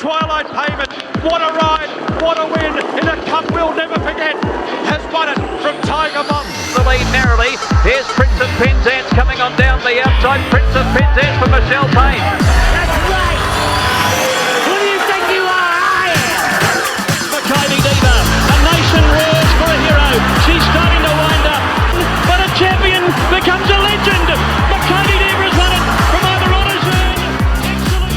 twilight pavement. What a ride, what a win in a cup we'll never forget. Has won it from Tiger Mom. The lead narrowly. Here's Prince of Penzance coming on down the outside. Prince of Penzance for Michelle Payne. That's right. Who do you think you are? I am. Makybe Diva, a nation roars for a hero. She's starting to wind up, but a champion becomes a legend. Makybe Diva has won it from over Ottersburn. Excellent.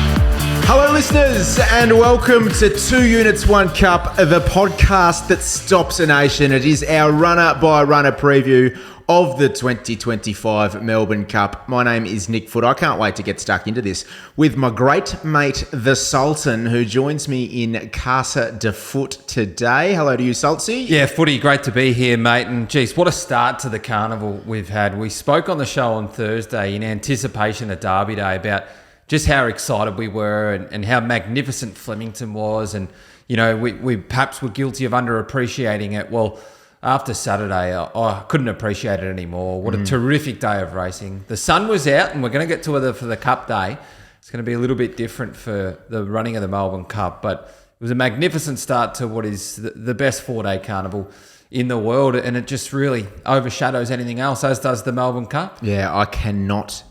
Hello listeners and welcome to 2 Units 1 Cup, the podcast that stops a nation. It is our runner by runner preview of the 2025 Melbourne Cup. My name is Nick Foot. I can't wait to get stuck into this with my great mate, the Sultan, who joins me in Casa de Foot today. Hello to you, Sultsy. Yeah, Footy, great to be here, mate. And geez, what a start to the Carnival we've had. We spoke on the show on Thursday in anticipation of Derby Day about just how excited we were and how magnificent Flemington was. And, you know, we perhaps were guilty of underappreciating it. Well, after Saturday, I couldn't appreciate it anymore. What a terrific day of racing. The sun was out, and we're going to get to it for the Cup day. It's going to be a little bit different for the running of the Melbourne Cup, but it was a magnificent start to what is the best 4-day carnival in the world, and it just really overshadows anything else, as does the Melbourne Cup. Yeah, I cannot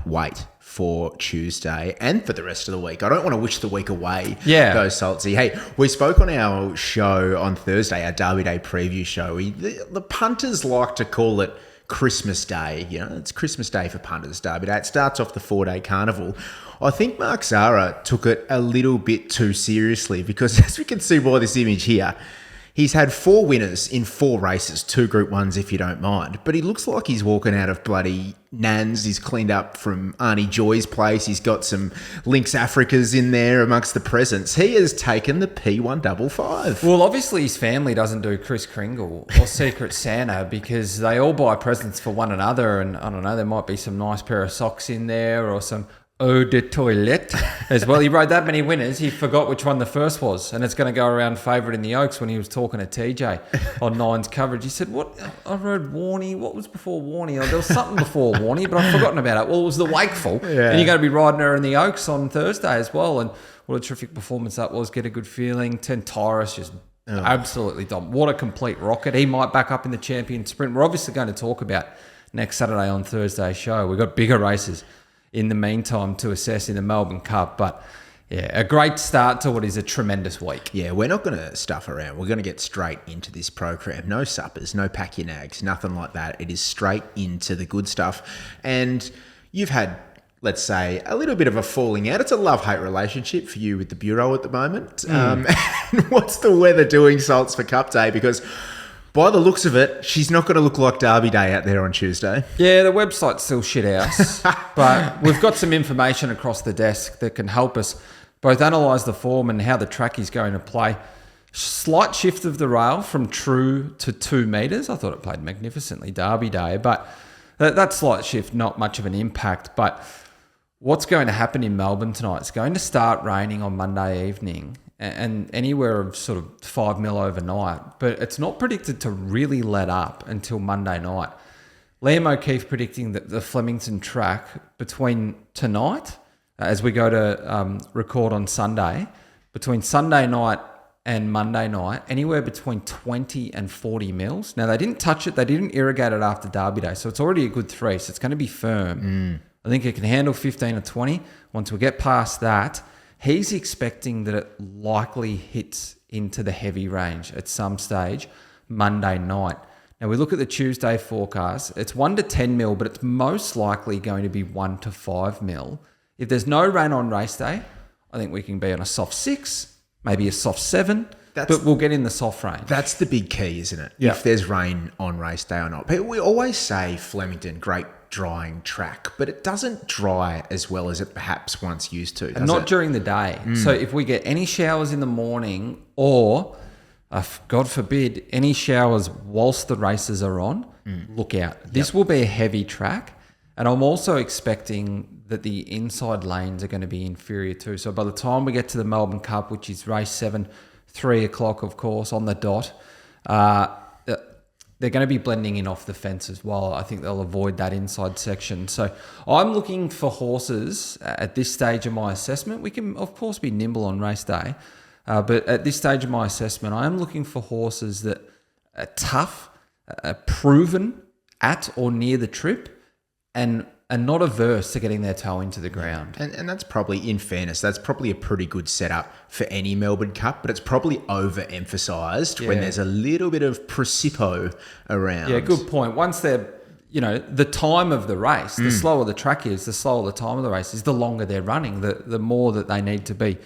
wait for Tuesday and for the rest of the week. I don't want to wish the week away, though, Saltsy. Hey, we spoke on our show on Thursday, our Derby Day preview show. The punters like to call it Christmas Day. You know, it's Christmas Day for punters, Derby Day. It starts off the 4-day carnival. I think Mark Zahra took it a little bit too seriously because, as we can see by this image here, he's had 4 winners in 4 races, 2 Group 1s if you don't mind. But he looks like he's walking out of bloody Nans. He's cleaned up from Arnie Joy's place. He's got some Lynx Africas in there amongst the presents. He has taken the P155. Well, obviously his family doesn't do Kris Kringle or Secret Santa because they all buy presents for one another. And I don't know, there might be some nice pair of socks in there or some eau de toilette as well. He rode that many winners, he forgot which one the first was, and it's going to go around favourite in the Oaks. When he was talking to TJ on Nine's coverage, he said, what? I rode Warney. What was before Warney? There was something before Warney, but I've forgotten about it. Well, it was the Wakeful, and you're going to be riding her in the Oaks on Thursday as well, and what a terrific performance that was. Get a good feeling. Tentaris just absolutely dumb. What a complete rocket. He might back up in the champion sprint. We're obviously going to talk about next Saturday on Thursday's show. We've got bigger races in the meantime to assess in the Melbourne Cup. But yeah, a great start to what is a tremendous week. Yeah, we're not going to stuff around. We're going to get straight into this program. No suppers, no pack your nags, nothing like that. It is straight into the good stuff. And you've had, let's say, a little bit of a falling out. It's a love-hate relationship for you with the Bureau at the moment. And what's the weather doing, Salts, for Cup Day? Because by the looks of it, she's not going to look like Derby Day out there on Tuesday. Yeah, the website's still shit house. But we've got some information across the desk that can help us both analyse the form and how the track is going to play. Slight shift of the rail from true to 2 metres. I thought it played magnificently Derby Day, but that slight shift, not much of an impact. But what's going to happen in Melbourne tonight? It's going to start raining on Monday evening, and anywhere of sort of 5 mil overnight, but it's not predicted to really let up until Monday night. Liam O'Keefe predicting that the Flemington track between tonight, as we go to record on Sunday, between Sunday night and Monday night, anywhere between 20 and 40 mils. Now, they didn't touch it. They didn't irrigate it after Derby Day, so it's already a good 3, so it's going to be firm. I think it can handle 15 or 20. Once we get past that, he's expecting that it likely hits into the heavy range at some stage Monday night. Now, we look at the Tuesday forecast. It's 1 to 10 mil, but it's most likely going to be 1 to 5 mil. If there's no rain on race day, I think we can be on a soft 6, maybe a soft 7, but we'll get in the soft range. That's the big key, isn't it? Yeah. If there's rain on race day or not. We always say Flemington, great drying track, but it doesn't dry as well as it perhaps once used to. And not during the day. So if we get any showers in the morning or, God forbid, any showers whilst the races are on, look out. This will be a heavy track. And I'm also expecting that the inside lanes are going to be inferior too. So by the time we get to the Melbourne Cup, which is race 7, 3 o'clock, of course, on the dot, they're going to be blending in off the fence as well. I think they'll avoid that inside section. So I'm looking for horses at this stage of my assessment. We can, of course, be nimble on race day. But at this stage of my assessment, I am looking for horses that are tough, proven at or near the trip, and not averse to getting their toe into the ground. And that's probably, in fairness, that's probably a pretty good setup for any Melbourne Cup, but it's probably overemphasised when there's a little bit of precipito around. Yeah, good point. Once they're, the time of the race, the slower the track is, the slower the time of the race is, the longer they're running, the more that they need to be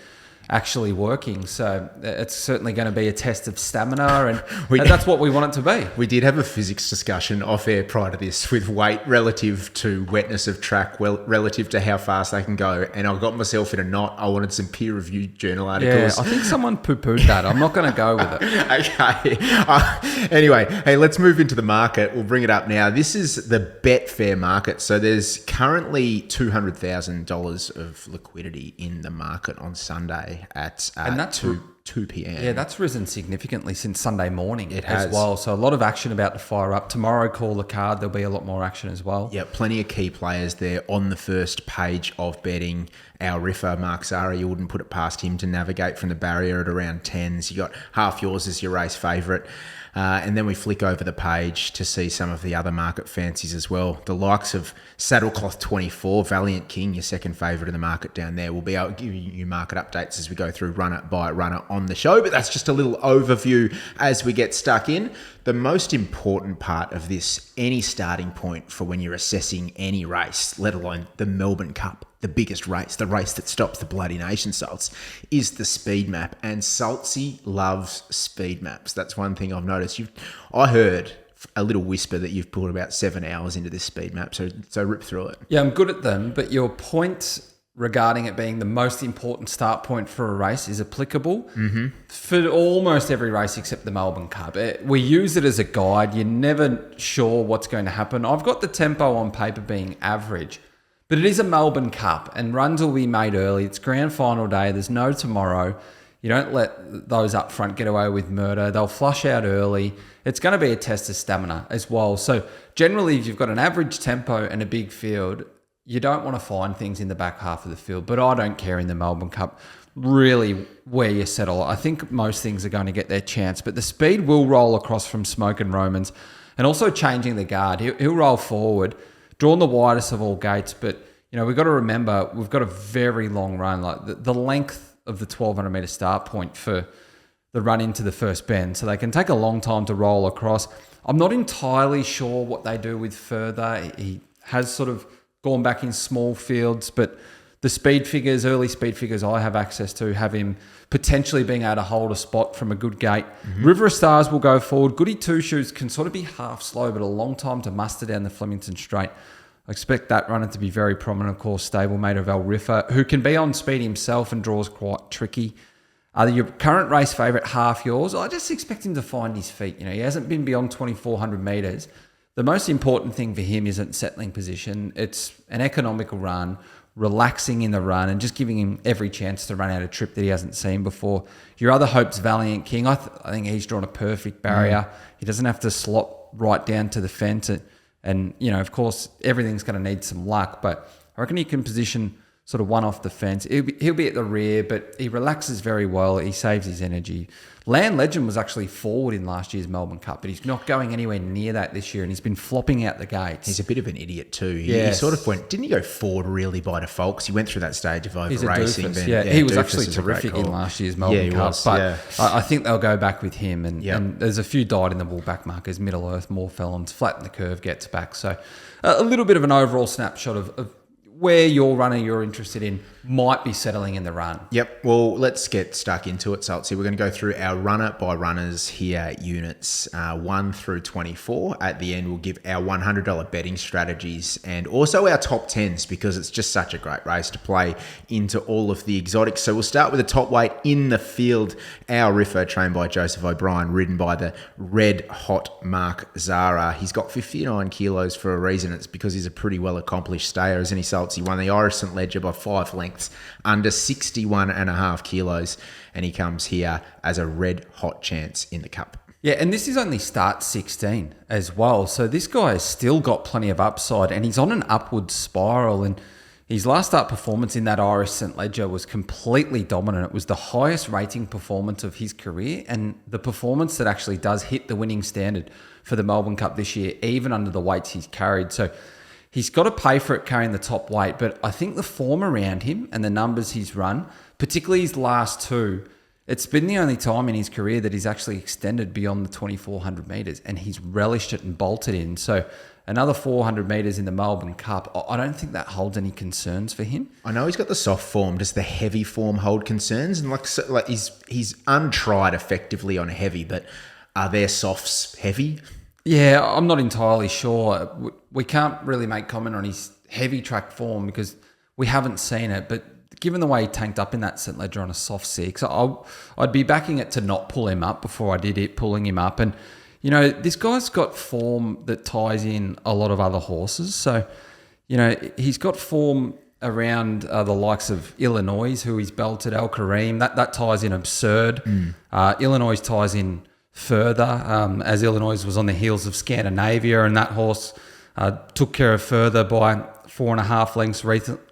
actually working. So it's certainly going to be a test of stamina, and that's what we want it to be. We did have a physics discussion off air prior to this with weight relative to wetness of track, relative to how fast they can go, and I got myself in a knot. I wanted some peer-reviewed journal articles. Yeah, I think someone poo-pooed that. I'm not going to go with it. Okay. Anyway, hey, let's move into the market. We'll bring it up now. This is the Betfair market. So there's currently $200,000 of liquidity in the market on Sunday at and that's 2 p.m. Yeah, that's risen significantly since Sunday morning has. as well. So a lot of action about to fire up. Tomorrow, call the card. There'll be a lot more action as well. Yeah, plenty of key players there on the first page of betting. Our riffer, Mark Zara, you wouldn't put it past him to navigate from the barrier at around 10s. You got Half Yours as your race favourite. And then we flick over the page to see some of the other market fancies as well. The likes of Saddlecloth 24, Valiant King, your second favourite in the market down there. We'll be able to give you market updates as we go through runner by runner on the show. But that's just a little overview as we get stuck in. The most important part of this, any starting point for when you're assessing any race, let alone the Melbourne Cup, the biggest race, the race that stops the bloody nation, Salts, is the speed map. And Saltsy loves speed maps. That's one thing I've noticed. I heard a little whisper that you've put about 7 hours into this speed map, so rip through it. Yeah, I'm good at them, but your point regarding it being the most important start point for a race is applicable for almost every race except the Melbourne Cup. We use it as a guide. You're never sure what's going to happen. I've got the tempo on paper being average, but it is a Melbourne Cup and runs will be made early. It's grand final day. There's no tomorrow. You don't let those up front get away with murder. They'll flush out early. It's going to be a test of stamina as well. So generally, if you've got an average tempo and a big field, you don't want to find things in the back half of the field. But I don't care in the Melbourne Cup really where you settle. I think most things are going to get their chance. But the speed will roll across from Smoke and Romans, and also changing the guard. He'll roll forward, drawn the widest of all gates. But we've got to remember, we've got a very long run. Like the length of the 1,200 metre start point for the run into the first bend. So they can take a long time to roll across. I'm not entirely sure what they do with Further. He has sort of gone back in small fields, but the speed figures, early speed figures I have access to, have him potentially being able to hold a spot from a good gate. River of Stars will go forward. Goody Two Shoes can sort of be half slow, but a long time to muster down the Flemington Straight. I expect that runner to be very prominent, of course, stablemate of El Riffa, who can be on speed himself and draws quite tricky. Your current race favourite, Half Yours, I just expect him to find his feet. He hasn't been beyond 2,400 metres. The most important thing for him isn't settling position. It's an economical run, relaxing in the run, and just giving him every chance to run out a trip that he hasn't seen before. Your other hope's Valiant King. I think he's drawn a perfect barrier. He doesn't have to slot right down to the fence. And of course, everything's going to need some luck, but I reckon he can position sort of one off the fence. He'll be at the rear, but he relaxes very well. He saves his energy. Land Legend was actually forward in last year's Melbourne Cup, but he's not going anywhere near that this year, and he's been flopping out the gates. He's a bit of an idiot too. He sort of didn't he go forward really by default? Because he went through that stage of over racing. He was actually terrific in last year's Melbourne Cup. I think they'll go back with him, and there's a few died in the wool back markers, Middle Earth, more felons, flatten the curve, gets back. So a little bit of an overall snapshot of where your runner you're interested in might be settling in the run. Yep. Well, let's get stuck into it, Saltsy. We're going to go through our runner by runners here, units 1 through 24. At the end, we'll give our $100 betting strategies and also our top 10s, because it's just such a great race to play into all of the exotics. So we'll start with the top weight in the field. Our Riffer, trained by Joseph O'Brien, ridden by the red hot Mark Zara. He's got 59 kilos for a reason. It's because he's a pretty well accomplished stayer, isn't he, Saltsy? He won the Irish St Ledger by 5 lengths, under 61.5 kilos, and he comes here as a red hot chance in the Cup. Yeah, and this is only start 16 as well. So this guy has still got plenty of upside, and he's on an upward spiral. And his last start performance in that Irish St. Ledger was completely dominant. It was the highest rating performance of his career, and the performance that actually does hit the winning standard for the Melbourne Cup this year, even under the weights he's carried. So he's got to pay for it carrying the top weight, but I think the form around him and the numbers he's run, particularly his last two, it's been the only time in his career that he's actually extended beyond the 2,400 metres, and he's relished it and bolted in. So another 400 metres in the Melbourne Cup, I don't think that holds any concerns for him. I know he's got the soft form. Does the heavy form hold concerns? And like he's untried effectively on heavy, but are their softs heavy? Yeah, I'm not entirely sure. We can't really make comment on his heavy track form because we haven't seen it, but given the way he tanked up in that St. Ledger on a soft 6, I'd be backing it to not pull him up before I did it pulling him up. And, you know, this guy's got form that ties in a lot of other horses. So, you know, he's got form around the likes of Illinois, who he's belted, Al Kareem. That ties in absurd. Illinois ties in further, as Illinois was on the heels of Scandinavia, and that horse took care of further by 4.5 lengths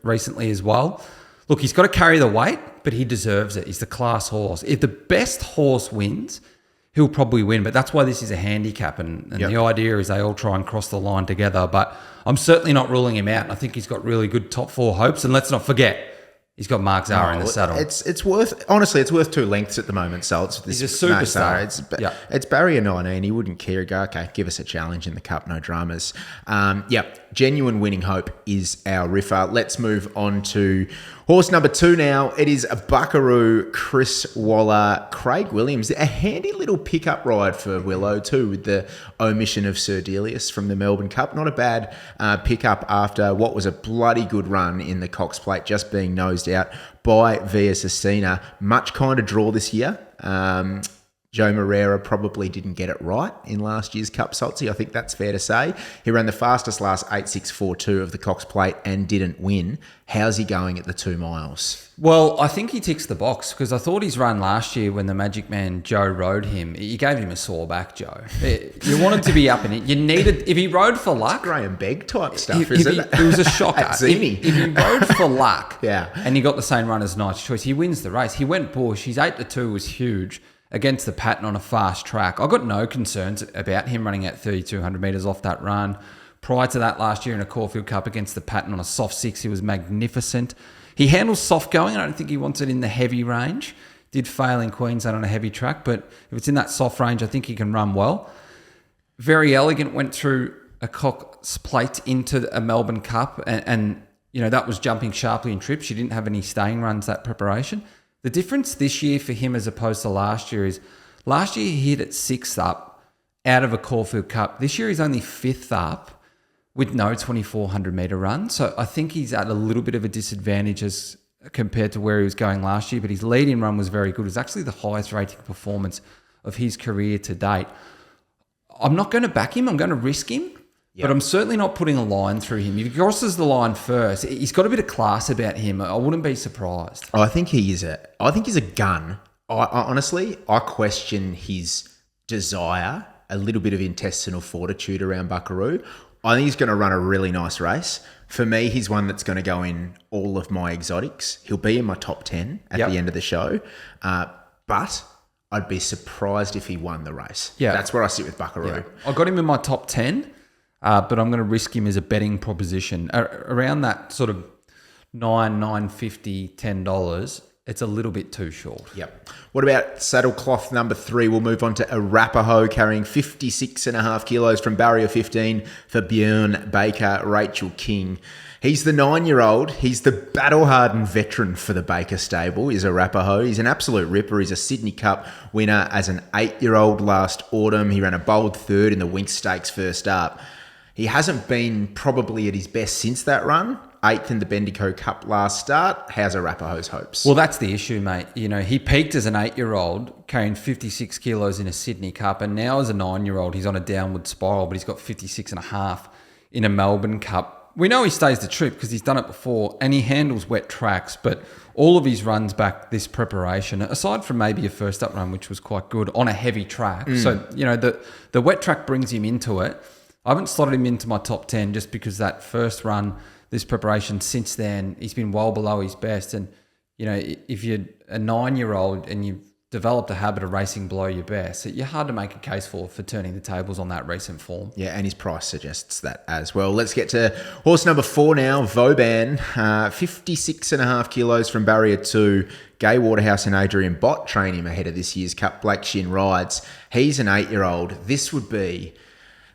recently as well. Look, he's got to carry the weight, but he deserves it. He's the class horse. If the best horse wins, he'll probably win. But that's why this is a handicap. And the idea is they all try and cross the line together. But I'm certainly not ruling him out. I think he's got really good top 4 hopes. And let's not forget, he's got Mark Zahra in the saddle. It's worth 2 lengths at the moment. So he's a superstar. It's barrier 19. He wouldn't care. Go, okay, give us a challenge in the Cup. No dramas. Genuine winning hope is our riffer. Let's move on to horse number 2 now. It is a Buckaroo, Chris Waller, Craig Williams. A handy little pickup ride for Willow too, with the omission of Sir Delius from the Melbourne Cup. Not a bad pickup after what was a bloody good run in the Cox Plate, just being nosed out by Via Sestina. Much kind of draw this year. Joe Moreira probably didn't get it right in last year's Cup Saltsy. I think that's fair to say. He ran the fastest last 8.642 of the Cox Plate and didn't win. How's he going at the 2 miles? Well, I think he ticks the box because I thought his run last year when the Magic Man Joe rode him, you gave him a sore back, Joe. You wanted to be up in it. You needed, if he rode for luck. It's Graham Begg type stuff, isn't it? It was a shocker. At if he rode for luck yeah, and he got the same run as Knight's Choice, he wins the race. He went bush. His 8-2 was huge against the pattern on a fast track. I got no concerns about him running at 3,200 metres off that run. Prior to that last year in a Caulfield Cup against the pattern on a soft 6, he was magnificent. He handles soft going. I don't think he wants it in the heavy range. Did fail in Queensland on a heavy track, but if it's in that soft range, I think he can run well. Very elegant, went through a Cox Plate into a Melbourne Cup, and you know that was jumping sharply in trips. She didn't have any staying runs that preparation. The difference this year for him as opposed to last year is last year he hit at 6th up out of a Caulfield Cup. This year he's only 5th up with no 2,400 metre run. So I think he's at a little bit of a disadvantage as compared to where he was going last year, but his lead-in run was very good. It was actually the highest rating performance of his career to date. I'm not going to back him. I'm going to risk him. Yep. But I'm certainly not putting a line through him. If he crosses the line first, he's got a bit of class about him. I wouldn't be surprised. I think he's a gun. Honestly, I question his desire, a little bit of intestinal fortitude around Buckaroo. I think he's going to run a really nice race. For me, he's one that's going to go in all of my exotics. He'll be in my top 10 at the end of the show. But I'd be surprised if he won the race. Yeah. That's where I sit with Buckaroo. Yeah. I got him in my top 10. But I'm going to risk him as a betting proposition. Around that sort of $9.50, $10, it's a little bit too short. Yep. What about saddlecloth number 3? We'll move on to Arapaho, carrying 56.5 kilos from barrier 15 for Björn Baker, Rachel King. He's the 9-year-old. He's the battle-hardened veteran for the Baker stable, is Arapaho. He's an absolute ripper. He's a Sydney Cup winner as an 8-year-old last autumn. He ran a bold 3rd in the Winx Stakes first up. He hasn't been probably at his best since that run. 8th in the Bendigo Cup last start. How's Arapaho's hopes? Well, that's the issue, mate. You know, he peaked as an 8-year-old, carrying 56 kilos in a Sydney Cup, and now as a 9-year-old, he's on a downward spiral, but he's got 56.5 in a Melbourne Cup. we know he stays the trip because he's done it before and he handles wet tracks, but all of his runs back this preparation, aside from maybe a first up run, which was quite good on a heavy track. So, the wet track brings him into it. I haven't slotted him into my top 10 just because that first run, this preparation since then, he's been well below his best. And, if you're a 9-year-old and you've developed a habit of racing below your best, you're hard to make a case for turning the tables on that recent form. Yeah, and his price suggests that as well. Let's get to horse number 4 now, Vauban, 56.5 kilos from barrier 2. Gay Waterhouse and Adrian Bott train him ahead of this year's Cup. Black Shin rides. He's an 8-year-old. This would be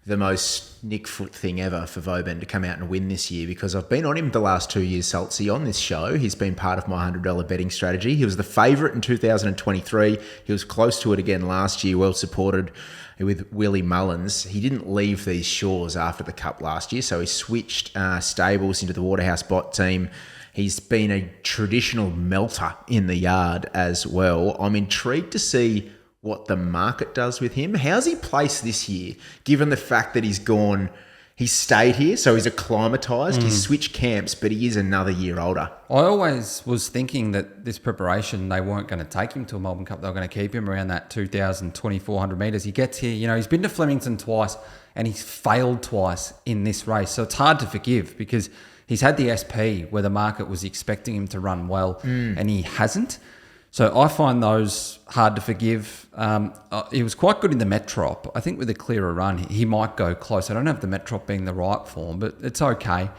the most Nick Foot thing ever for Vauban to come out and win this year, because I've been on him the last 2 years, Saltsy, on this show. He's been part of my $100 betting strategy. He was the favourite in 2023. He was close to it again last year, well supported with Willie Mullins. He didn't leave these shores after the Cup last year, so he switched stables into the Waterhouse Bott team. He's been a traditional melter in the yard as well. I'm intrigued to see what the market does with him. How's he placed this year, given the fact that he's stayed here, so he's acclimatised, he's switched camps, but he is another year older. I always was thinking that this preparation, they weren't going to take him to a Melbourne Cup. They were going to keep him around that 2,000, 2,400 metres. He gets here, he's been to Flemington twice and he's failed twice in this race. So it's hard to forgive because he's had the SP where the market was expecting him to run well and he hasn't. So I find those hard to forgive. He was quite good in the Metrop. I think with a clearer run, he might go close. I don't have the Metrop being the right form, but it's okay.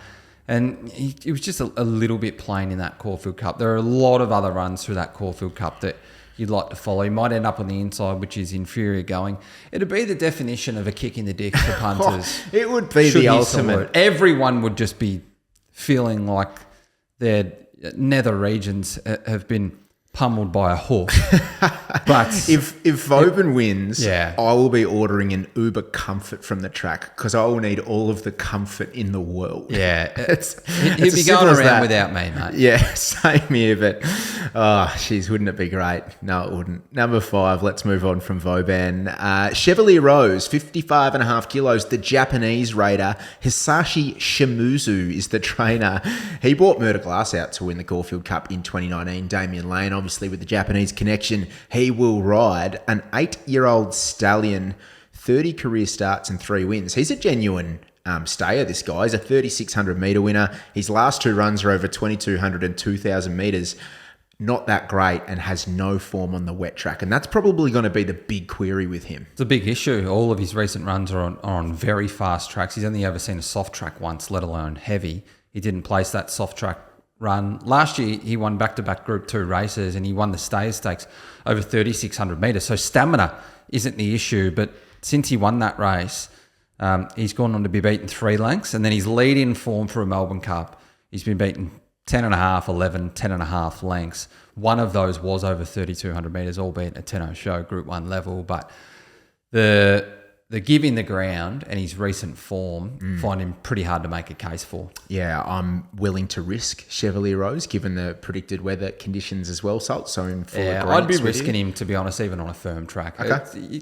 And he was just a little bit plain in that Caulfield Cup. There are a lot of other runs through that Caulfield Cup that you'd like to follow. He might end up on the inside, which is inferior going. It'd be the definition of a kick in the dick for punters. It would be the ultimate. Everyone would just be feeling like their nether regions have been pummeled by a hawk. But if Vauban wins, yeah, I will be ordering an Uber Comfort from the track because I will need all of the comfort in the world. Yeah, he'd be going around without me, mate. Yeah, same here. But wouldn't it be great? No, it wouldn't. Number 5. Let's move on from Vauban. Chevalier Rose, 55.5 kilos. The Japanese raider Hisashi Shimuzu is the trainer. He brought Murder Glass out to win the Caulfield Cup in 2019. Damien Lane, obviously with the Japanese connection, he will ride an 8-year-old stallion, 30 career starts and 3 wins. He's a genuine stayer, this guy. He's a 3,600 metre winner. His last 2 runs are over 2,200 and 2,000 metres. Not that great and has no form on the wet track. And that's probably going to be the big query with him. It's a big issue. All of his recent runs are on very fast tracks. He's only ever seen a soft track once, let alone heavy. He didn't place that soft track run. Last year, he won back-to-back Group 2 races and he won the Stayers Stakes over 3,600 metres. So stamina isn't the issue, but since he won that race, he's gone on to be beaten 3 lengths, and then his lead-in form for a Melbourne Cup, he's been beaten 10.5, 11, 10.5 lengths. One of those was over 3,200 metres, albeit a 10-0 show, Group 1 level, but the give in the ground and his recent form find him pretty hard to make a case for. Yeah, I'm willing to risk Chevalier Rose given the predicted weather conditions as well, Salt. So in full I'd be risking him, to be honest, even on a firm track. Okay.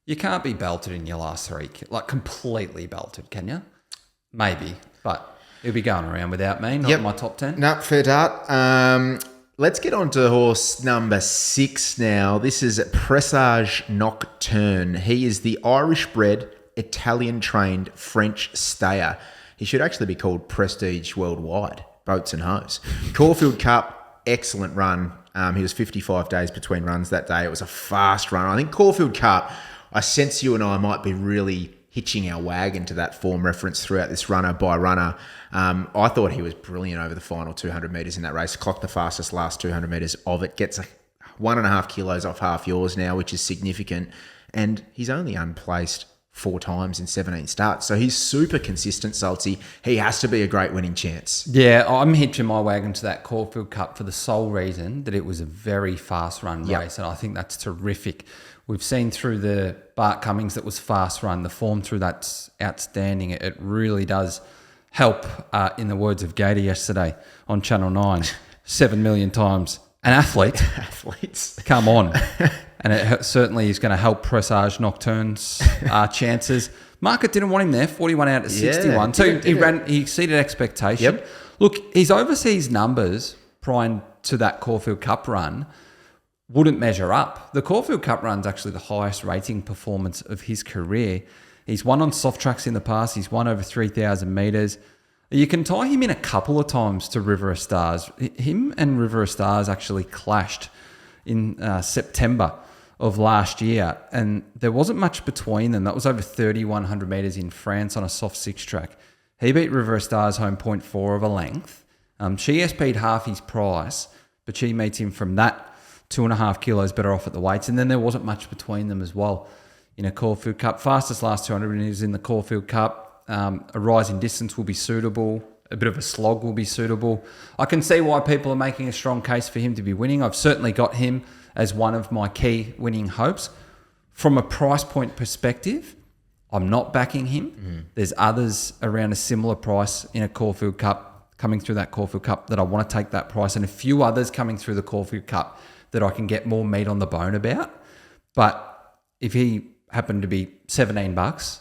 You can't be belted in your last 3, like completely belted, can you? Maybe, but he'll be going around without me, not in my top 10. No, fair dart. Let's get on to horse number 6 now. This is Presage Nocturne. He is the Irish-bred, Italian-trained French stayer. He should actually be called Prestige Worldwide, boats and hoes. Caulfield Cup, excellent run. He was 55 days between runs that day. It was a fast run. I think Caulfield Cup, I sense you and I might be really hitching our wagon to that form reference throughout this runner by runner. I thought he was brilliant over the final 200 metres in that race. Clocked the fastest last 200 metres of it. Gets 1.5 kilos off half yours now, which is significant. And he's only unplaced 4 times in 17 starts. So he's super consistent, Salty. He has to be a great winning chance. Yeah, I'm hitching my wagon to that Caulfield Cup for the sole reason that it was a very fast run race. And I think that's terrific. We've seen through the Bart Cummings that was fast run. The form through that's outstanding. It really does help, in the words of Gator yesterday on Channel 9, 7 million times. An athlete. Athletes. Come on. And it certainly is going to help Presage Nocturne's chances. Market didn't want him there, 41 out of 61. He exceeded expectation. Yep. Look, his overseas numbers prior to that Caulfield Cup run wouldn't measure up. The Caulfield Cup run's actually the highest rating performance of his career. He's won on soft tracks in the past. He's won over 3,000 metres. You can tie him in a couple of times to River of Stars. Him and River of Stars actually clashed in September of last year, and there wasn't much between them. That was over 3,100 metres in France on a soft six track. He beat River of Stars home 0.4 of a length. She SP'd half his price, but she meets him from that 2.5 kilos better off at the weights. And then there wasn't much between them as well in a Caulfield Cup. Fastest last 200 metres in the Caulfield Cup. A rise in distance will be suitable. A bit of a slog will be suitable. I can see why people are making a strong case for him to be winning. I've certainly got him as one of my key winning hopes. From a price point perspective, I'm not backing him. There's others around a similar price in a Caulfield Cup coming through that Caulfield Cup that I want to take that price, and a few others coming through the Caulfield Cup that I can get more meat on the bone about. But if he happened to be $17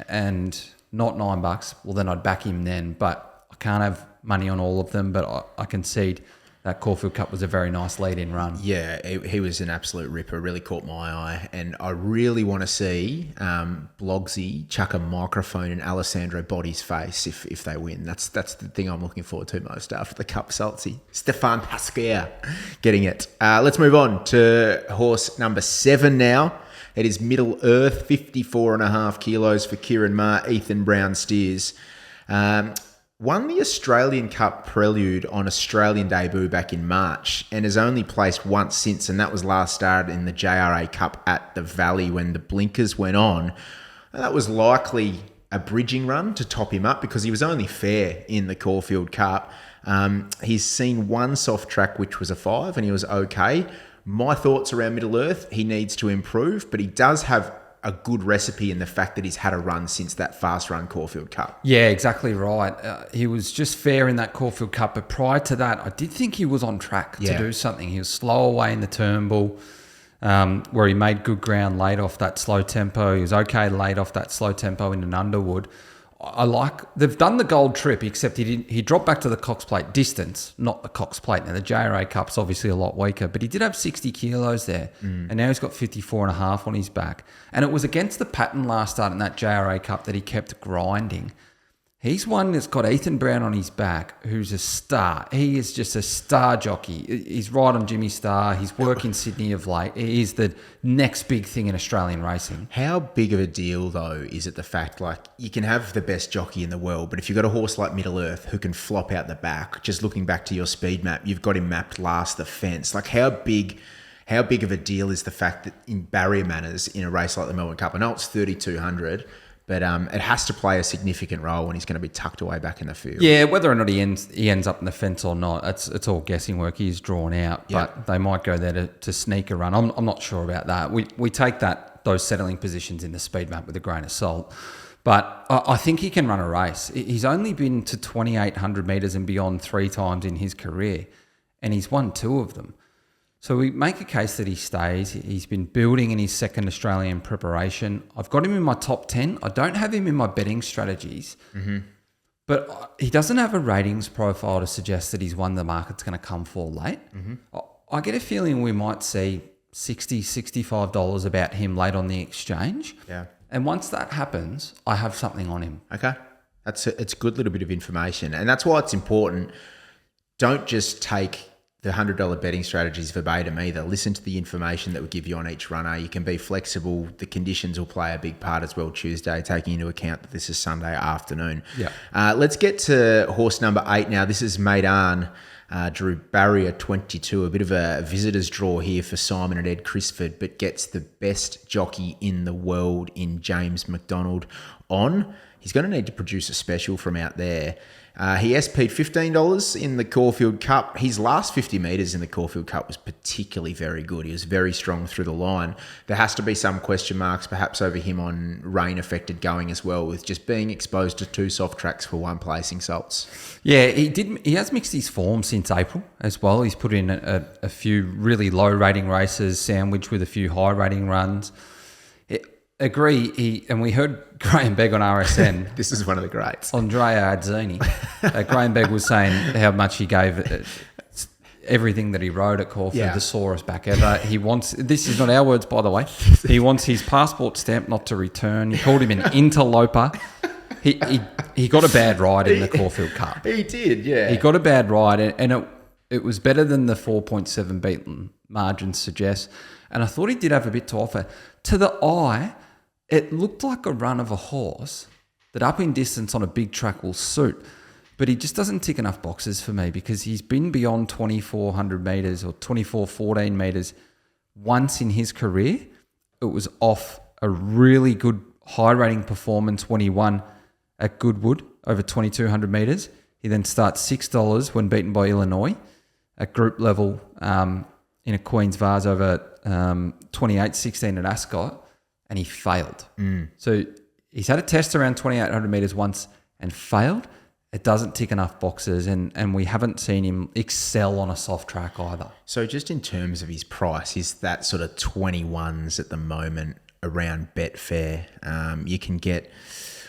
and not $9, well, then I'd back him then. But I can't have money on all of them, but I concede that Caulfield Cup was a very nice lead-in run. Yeah, he was an absolute ripper, really caught my eye. And I really want to see Blogsy chuck a microphone in Alessandro Botti's face if they win. That's the thing I'm looking forward to most after the Cup, Saltsy. Stefan Pasquier getting it. Let's move on to horse number 7 now. It is Middle Earth, 54.5 kilos for Kieran Maher, Ethan Brown steers. Won the Australian Cup Prelude on Australian debut back in March and has only placed once since, and that was last started in the JRA Cup at the Valley when the blinkers went on. And that was likely a bridging run to top him up because he was only fair in the Caulfield Cup. He's seen one soft track, which was a 5, and he was okay. My thoughts around Middle Earth, he needs to improve, but he does have a good recipe in the fact that he's had a run since that fast run Caulfield Cup. Yeah, exactly right. He was just fair in that Caulfield Cup, but prior to that, I did think he was on track to do something. He was slow away in the Turnbull, where he made good ground late off that slow tempo. He was okay late off that slow tempo in an Underwood. They've done the gold trip, except he dropped back to the Cox Plate distance, not the Cox Plate. Now, the JRA Cup's obviously a lot weaker, but he did have 60 kilos there, and now he's got 54.5 on his back. And it was against the pattern last start in that JRA Cup that he kept grinding. He's one that's got Ethan Brown on his back, who's a star. He is just a star jockey. He's right on Jimmy Star. He's working Sydney of late. He is the next big thing in Australian racing. How big of a deal, though, is it the fact, like, you can have the best jockey in the world, but if you've got a horse like Middle Earth who can flop out the back, just looking back to your speed map, you've got him mapped last the fence. Like, how big of a deal is the fact that in barrier manners in a race like the Melbourne Cup, I know it's 3,200, but it has to play a significant role when he's going to be tucked away back in the field. Yeah, whether or not he ends up in the fence or not, it's all guessing work. He's drawn out, but they might go there to sneak a run. I'm not sure about that. We take those settling positions in the speed map with a grain of salt. But I think he can run a race. He's only been to 2,800 metres and beyond 3 times in his career, and he's won 2 of them. So we make a case that he stays. He's been building in his second Australian preparation. I've got him in my top 10. I don't have him in my betting strategies. But he doesn't have a ratings profile to suggest that he's one the market's going to come for late. I get a feeling we might see $60, $65 about him late on the exchange. Yeah. And once that happens, I have something on him. Okay. It's a good little bit of information. And that's why it's important. Don't just take the $100 betting strategies verbatim either. Listen to the information that we give you on each runner. You can be flexible. The conditions will play a big part as well Tuesday, taking into account that this is Sunday afternoon. Yeah. Let's get to horse number 8 now. This is Maidan, drew barrier 22, a bit of a visitor's draw here for Simon and Ed Crisford, but gets the best jockey in the world in James McDonald on. He's going to need to produce a special from out there. He SP'd $15 in the Caulfield Cup. His last 50 metres in the Caulfield Cup was particularly very good. He was very strong through the line. There has to be some question marks perhaps over him on rain-affected going as well, with just being exposed to 2 soft tracks for 1 placing, Salts. Yeah, he has mixed his form since April as well. He's put in a few really low-rating races, sandwiched with a few high-rating runs. agree. And we heard Graham Begg on RSN. This is one of the greats. Andrea Azzini. Graham Begg was saying how much he gave everything that he rode at Caulfield, the sorest back ever. He wants, this is not our words, by the way, he wants his passport stamp not to return. He called him an interloper. He got a bad ride in the Caulfield Cup. He did, yeah. He got a bad ride, and it was better than the 4.7 beaten margins suggest. And I thought he did have a bit to offer. To the eye, it looked like a run of a horse that up in distance on a big track will suit. But he just doesn't tick enough boxes for me because he's been beyond 2,400 metres or 2,414 metres once in his career. It was off a really good high rating performance when he won at Goodwood over 2,200 metres. He then starts $6 when beaten by Illinois at group level in a Queen's Vase over 28-16 at Ascot, and he failed. So he's had a test around 2,800 metres once and failed. It doesn't tick enough boxes, and we haven't seen him excel on a soft track either. So just in terms of his price, he's that sort of 21s at the moment around Betfair. You can get,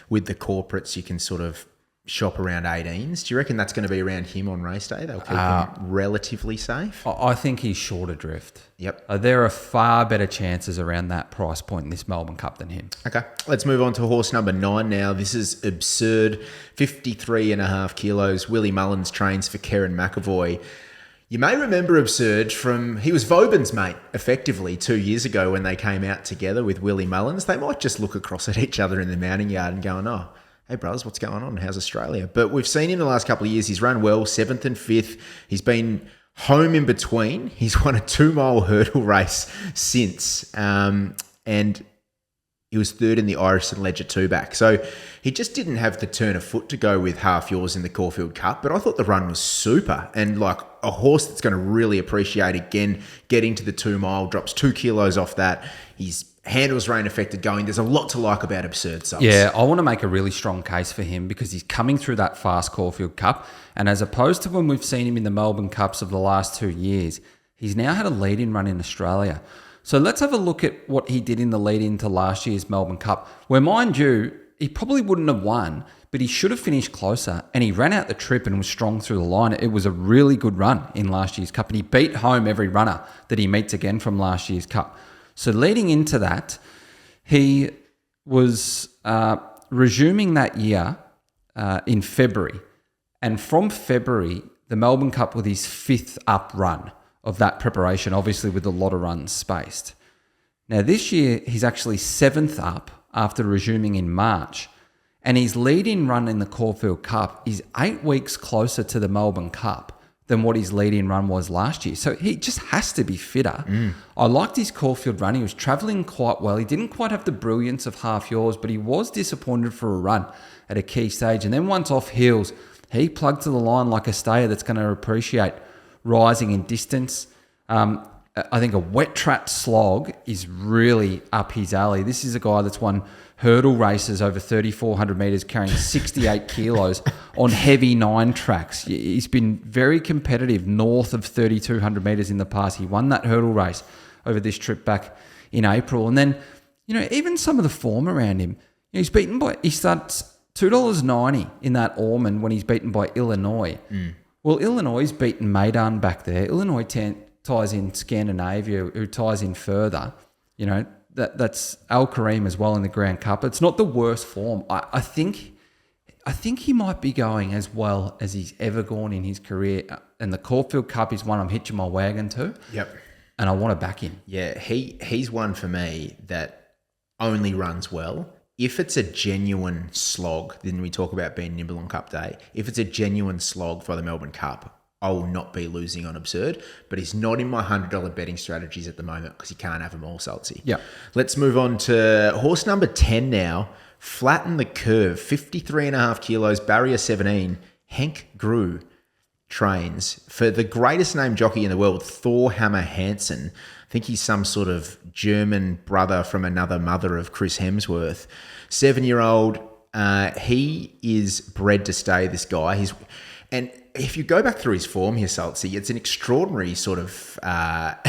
with the corporates, you can sort of shop around 18s. Do you reckon that's going to be around him on race day? They'll keep him relatively safe? I think he's short adrift. Yep. There are far better chances around that price point in this Melbourne Cup than him. Okay, let's move on to horse number 9 now. This is Absurd, 53.5 kilos. Willie Mullins trains for Kerrin McAvoy. You may remember Absurd from, he was Vauban's mate, effectively, 2 years ago when they came out together with Willie Mullins. They might just look across at each other in the mounting yard and going, oh, hey, brothers, what's going on? How's Australia? But we've seen him the last couple of years. He's run well, 7th and 5th. He's been home in between. He's won a 2-mile hurdle race since. And he was 3rd in the Irish and Ledger 2-back. So he just didn't have the turn of foot to go with half yours in the Caulfield Cup. But I thought the run was super. And like a horse that's going to really appreciate, again, getting to the 2-mile, drops 2 kilos off that. He's handles rain affected going. There's a lot to like about Absurd subs. Yeah, I want to make a really strong case for him because he's coming through that fast Caulfield Cup. And as opposed to when we've seen him in the Melbourne Cups of the last 2 years, he's now had a lead-in run in Australia. So let's have a look at what he did in the lead-in to last year's Melbourne Cup, where, mind you, he probably wouldn't have won, but he should have finished closer. And he ran out the trip and was strong through the line. It was a really good run in last year's Cup. And he beat home every runner that he meets again from last year's Cup. So leading into that, he was resuming that year in February. And from February, the Melbourne Cup was his 5th up run of that preparation, obviously with a lot of runs spaced. Now this year, he's actually 7th up after resuming in March. And his lead-in run in the Caulfield Cup is 8 weeks closer to the Melbourne Cup than what his lead-in run was last year. So he just has to be fitter. I liked his Caulfield run. He was travelling quite well. He didn't quite have the brilliance of half yours, but he was disappointed for a run at a key stage. And then once off heels, he plugged to the line like a stayer that's going to appreciate rising in distance. I think a wet track slog is really up his alley. This is a guy that's won hurdle races over 3,400 metres carrying 68 kilos on heavy 9 tracks. He's been very competitive north of 3,200 metres in the past. He won that hurdle race over this trip back in April. And then, even some of the form around him, he starts $2.90 in that Ormond when he's beaten by Illinois. Well, Illinois is beaten Maidan back there. Illinois ties in Scandinavia, who ties in further. That's Al Kareem as well in the Grand Cup. It's not the worst form. I think he might be going as well as he's ever gone in his career. And the Caulfield Cup is one I'm hitching my wagon to. Yep. And I want to back him. Yeah, he's one for me that only runs well. If it's a genuine slog, then we talk about being nimble on Cup Day. If it's a genuine slog for the Melbourne Cup, I will not be losing on Absurd, but he's not in my $100 betting strategies at the moment because you can't have them all, Saltsy. Yeah. Let's move on to horse number 10 now. Flatten the Curve, 53.5 kilos, barrier 17. Henk Grue trains for the greatest named jockey in the world, Thor Hammer Hansen. I think he's some sort of German brother from another mother of Chris Hemsworth. 7-year-old. He is bred to stay, this guy. And if you go back through his form here, Saltsy, it's an extraordinary sort of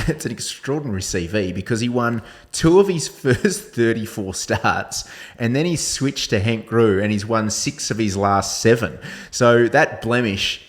it's an extraordinary CV because he won 2 of his first 34 starts, and then he switched to Hank Grew and he's won 6 of his last 7. So that blemish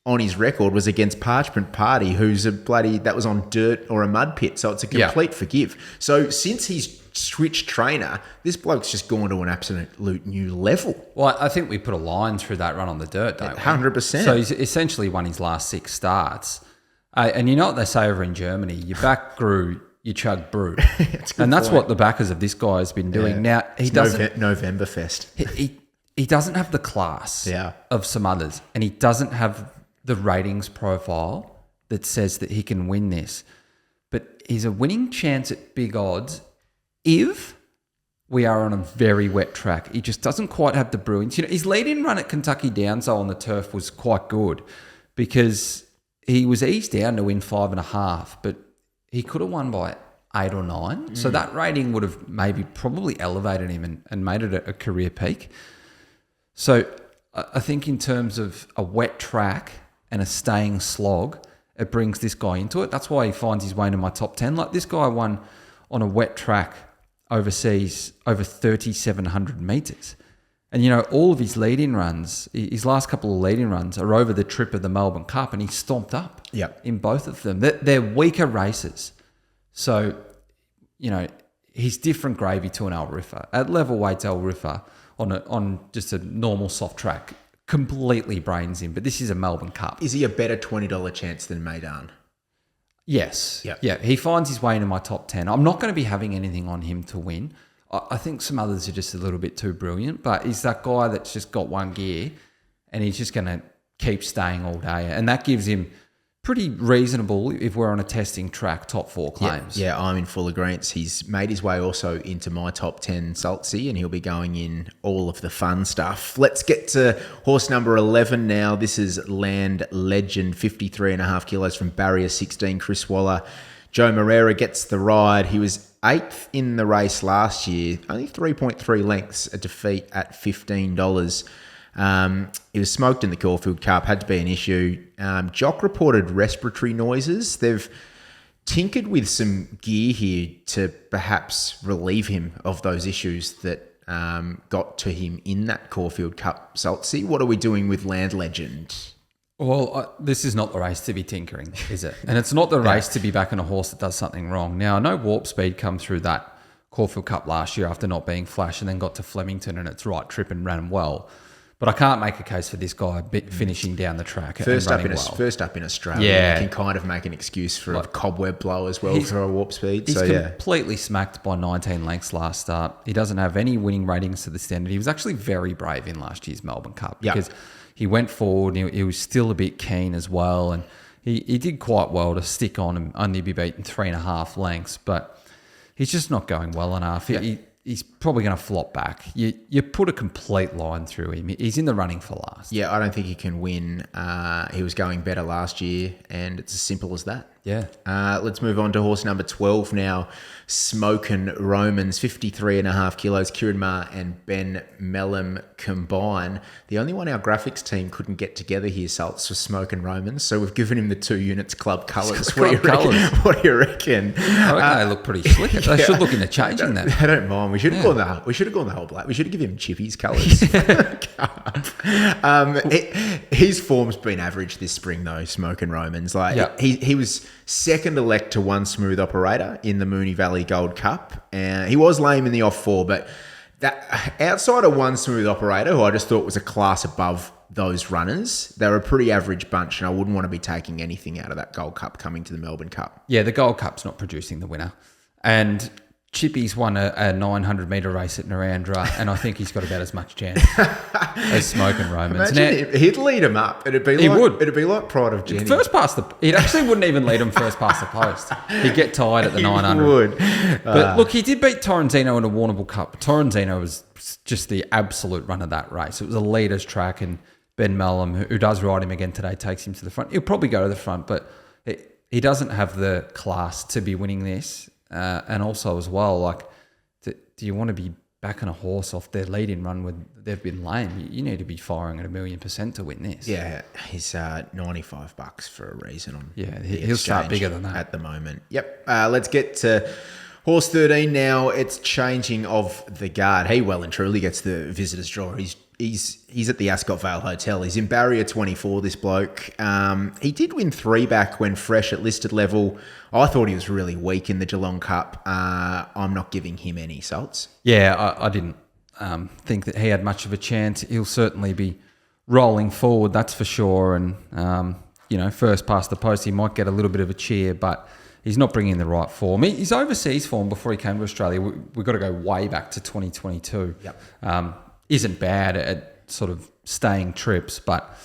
on his record was against Parchment Party, who's that was on dirt or a mud pit. So it's a complete forgive. So since he's switched trainer, this bloke's just gone to an absolute new level. Well, I think we put a line through that run on the dirt, don't we? 100%. So he's essentially won his last 6 starts. And you know what they say over in Germany? You back Grew, you chug brew. And that's what the backers of this guy has been doing. Yeah. Now, he doesn't... Novemberfest. He doesn't have the class of some others, and he doesn't have the ratings profile that says that he can win this. But he's a winning chance at big odds if we are on a very wet track. He just doesn't quite have the brilliance. You know, his lead-in run at Kentucky Downs on the turf was quite good because he was eased down to win 5.5, but he could have won by 8 or 9. So that rating would have maybe probably elevated him and made it a career peak. So I think in terms of a wet track and a staying slog, it brings this guy into it. That's why he finds his way into my top 10. Like this guy won on a wet track overseas over 3,700 metres. And, you know, all of his lead-in runs, his last couple of lead-in runs are over the trip of the Melbourne Cup, and he stomped up in both of them. They're weaker races. So, you know, he's different gravy to an El Rifa. At level weights, El Rifa on just a normal soft track completely brains him. But this is a Melbourne Cup. Is he a better $20 chance than Maidan? Yes. Yep. Yeah, he finds his way into my top 10. I'm not going to be having anything on him to win. I think some others are just a little bit too brilliant, but he's that guy that's just got one gear and he's just going to keep staying all day. And that gives him pretty reasonable, if we're on a testing track, top 4 claims. Yeah, I'm in full agreement. He's made his way also into my top 10, Saltsy, and he'll be going in all of the fun stuff. Let's get to horse number 11 now. This is Land Legend, 53.5 kilos from Barrier 16, Chris Waller. Joe Moreira gets the ride. He was 8th in the race last year, only 3.3 lengths, a defeat at $15. He was smoked in the Caulfield Cup, had to be an issue. Jock reported respiratory noises. They've tinkered with some gear here to perhaps relieve him of those issues that got to him in that Caulfield Cup. Saltsy, what are we doing with Land Legend? Well, this is not the race to be tinkering, is it? And it's not the race to be backing a horse that does something wrong. Now, I know Warp Speed come through that Caulfield Cup last year after not being flash and then got to Flemington and its right trip and ran well. But I can't make a case for this guy finishing down the track First and running up in Australia, Yeah. you can kind of make an excuse for a cobweb blow as well for a Warp Speed. He's completely smacked by 19 lengths last start. He doesn't have any winning ratings to the standard. He was actually very brave in last year's Melbourne Cup because he went forward and he was still a bit keen as well. And he did quite well to stick on and only be beaten 3.5 lengths. But he's just not going well enough. Yeah. He's probably going to flop back. You put a complete line through him. He's in the running for last. Yeah, I don't think he can win. He was going better last year, and it's as simple as that. Yeah. Let's move on to horse number 12 now. Smokin' Romans, 53.5 kilos. Kieran Maher and Ben Melham combine. The only one our graphics team couldn't get together here, Salts, was Smokin' Romans. So we've given him the 2 units club colours. What do you reckon? I reckon they look pretty slick. They should look into changing that. I don't mind. We should have gone the whole black. We should have given him Chippy's colours. His form's been average this spring though. Smokin' Romans, he was second elect to one smooth operator in the Moonee Valley Gold Cup, and he was lame in the off 4, but that outside of one smooth operator, who I just thought was a class above those runners, they were a pretty average bunch, and I wouldn't want to be taking anything out of that Gold Cup coming to the Melbourne Cup. Yeah, the Gold Cup's not producing the winner, and Chippy's won a 900-metre race at Narandra, and I think he's got about as much chance as Smokin' Romans. He'd lead him up. It'd be like Pride of Jenny. He actually wouldn't even lead him first past the post. He'd get tired at the 900. He would. But look, he did beat Torrentino in a Warrnambool Cup. Torrentino was just the absolute run of that race. It was a leader's track, and Ben Melham, who does ride him again today, takes him to the front. He'll probably go to the front, but he doesn't have the class to be winning this. And also as well, do you want to be backing a horse off their lead-in run when they've been lame, you need to be firing at 1,000,000% to win this. Yeah, he's $95 for a reason on he'll start exchange bigger than that at the moment. Yep. Let's get to horse 13 now. It's changing of the guard. He well and truly gets the visitors draw. He's at the Ascot Vale Hotel. He's in barrier 24, this bloke. He did win 3 back when fresh at listed level. I thought he was really weak in the Geelong Cup. I'm not giving him any salts. Yeah, I didn't think that he had much of a chance. He'll certainly be rolling forward, that's for sure. And, first past the post, he might get a little bit of a cheer, but he's not bringing the right form. His overseas form before he came to Australia, we've got to go way back to 2022. Yep. Isn't bad at sort of staying trips, but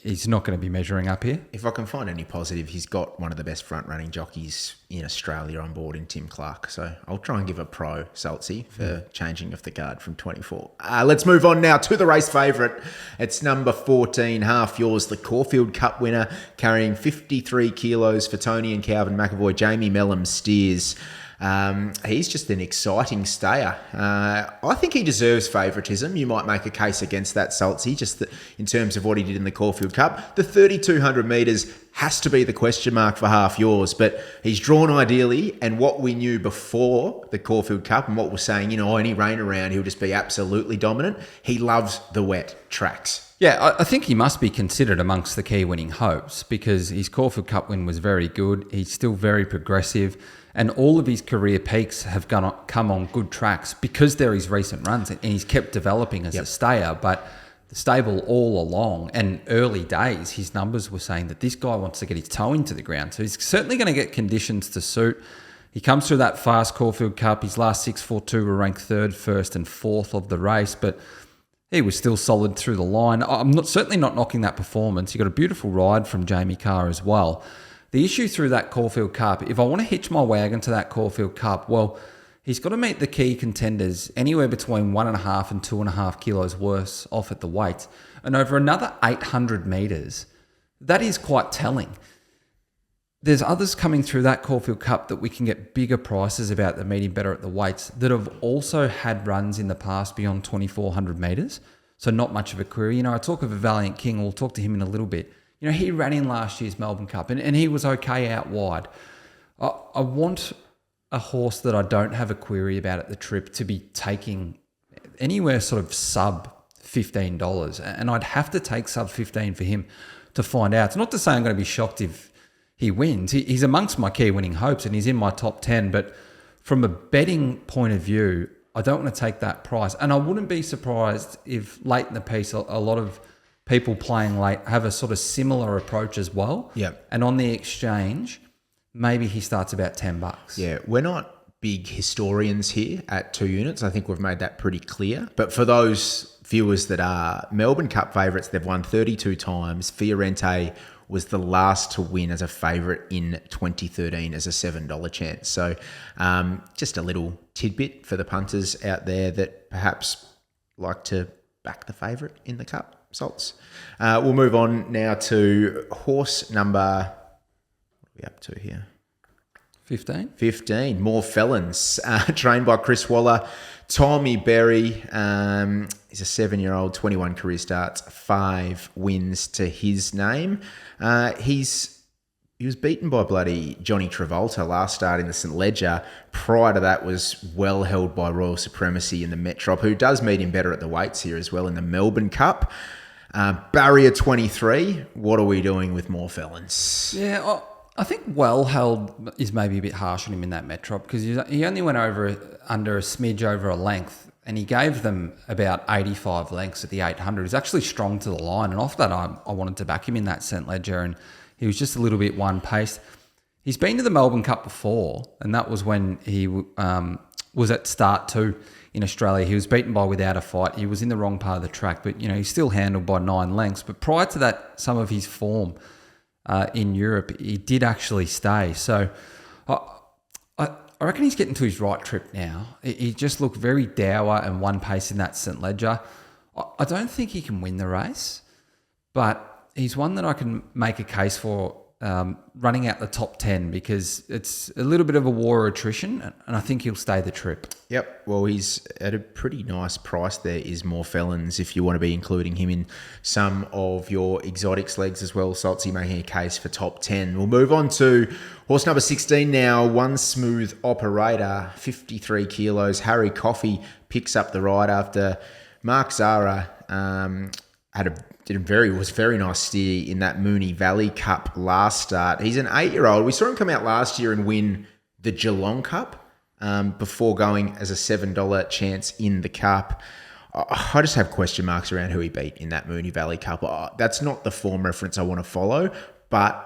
he's not going to be measuring up here. If I can find any positive, he's got one of the best front-running jockeys in Australia on board in Tim Clark. So I'll try and give a pro Saltsy for changing of the guard from 24. Let's move on now to the race favourite. It's number 14, Half Yours, the Caulfield Cup winner, carrying 53 kilos for Tony and Calvin McAvoy. Jamie Mellum steers. He's just an exciting stayer. I think he deserves favouritism. You might make a case against that, Saltsy, just in terms of what he did in the Caulfield Cup. The 3,200 metres has to be the question mark for Half Yours, but he's drawn ideally, and what we knew before the Caulfield Cup and what we're saying, any rain around, he'll just be absolutely dominant. He loves the wet tracks. Yeah, I think he must be considered amongst the key winning hopes because his Caulfield Cup win was very good. He's still very progressive. And all of his career peaks have come on good tracks because they're his recent runs, and he's kept developing as a stayer. But the stable all along and early days, his numbers were saying that this guy wants to get his toe into the ground. So he's certainly going to get conditions to suit. He comes through that fast Caulfield Cup. His last 6.42 were ranked 3rd, 1st and 4th of the race, but he was still solid through the line. I'm certainly not knocking that performance. He got a beautiful ride from Jamie Carr as well. The issue through that Caulfield Cup, if I want to hitch my wagon to that Caulfield Cup, well, he's got to meet the key contenders anywhere between 1.5 and 2.5 kilos worse off at the weights. And over another 800 metres, that is quite telling. There's others coming through that Caulfield Cup that we can get bigger prices about that meet him better at the weights that have also had runs in the past beyond 2,400 metres. So not much of a query. I talk of a Valiant King. We'll talk to him in a little bit. He ran in last year's Melbourne Cup and he was okay out wide. I want a horse that I don't have a query about at the trip to be taking anywhere sort of sub $15. And I'd have to take sub 15 for him to find out. It's not to say I'm going to be shocked if he wins. He's amongst my key winning hopes and he's in my top 10. But from a betting point of view, I don't want to take that price. And I wouldn't be surprised if late in the piece, a lot of people playing late have a sort of similar approach as well. Yeah. And on the exchange, maybe he starts about $10. Yeah, we're not big historians here at 2 units. I think we've made that pretty clear. But for those viewers that are Melbourne Cup favourites, they've won 32 times. Fiorente was the last to win as a favourite in 2013 as a $7 chance. So just a little tidbit for the punters out there that perhaps like to back the favourite in the Cup. Salts. We'll move on now to horse number, what are we up to here? 15. More Felons, trained by Chris Waller. Tommy Berry, he's a 7-year-old, 21 career starts, 5 wins to his name. He was beaten by bloody Johnny Travolta last start in the St. Ledger. Prior to that was well held by Royal Supremacy in the Metrop, who does meet him better at the weights here as well in the Melbourne Cup. Barrier 23, what are we doing with More Felons? Yeah, I think well held is maybe a bit harsh on him in that Metrop because he only went under a smidge over a length and he gave them about 85 lengths at the 800. He's actually strong to the line, and off that I wanted to back him in that St. Ledger, and he was just a little bit one-paced. He's been to the Melbourne Cup before, and that was when he was at start 2 in Australia. He was beaten by Without a Fight. He was in the wrong part of the track, but he's still handled by 9 lengths. But prior to that, some of his form in Europe, he did actually stay. So I reckon he's getting to his right trip now. He just looked very dour and one pace in that St. Ledger. I don't think he can win the race, but he's one that I can make a case for running out the top 10 because it's a little bit of a war of attrition, and I think he'll stay the trip. Yep. Well, he's at a pretty nice price there, is More Felons, if you want to be including him in some of your exotics legs as well. Saltsy making a case for top 10. We'll move on to horse number 16 now, One Smooth Operator, 53 kilos. Harry Coffey picks up the ride after Mark Zara was very nice steer in that Moonee Valley Cup last start. He's an 8-year-old. We saw him come out last year and win the Geelong Cup before going as a $7 chance in the Cup. I just have question marks around who he beat in that Moonee Valley Cup. That's not the form reference I want to follow, but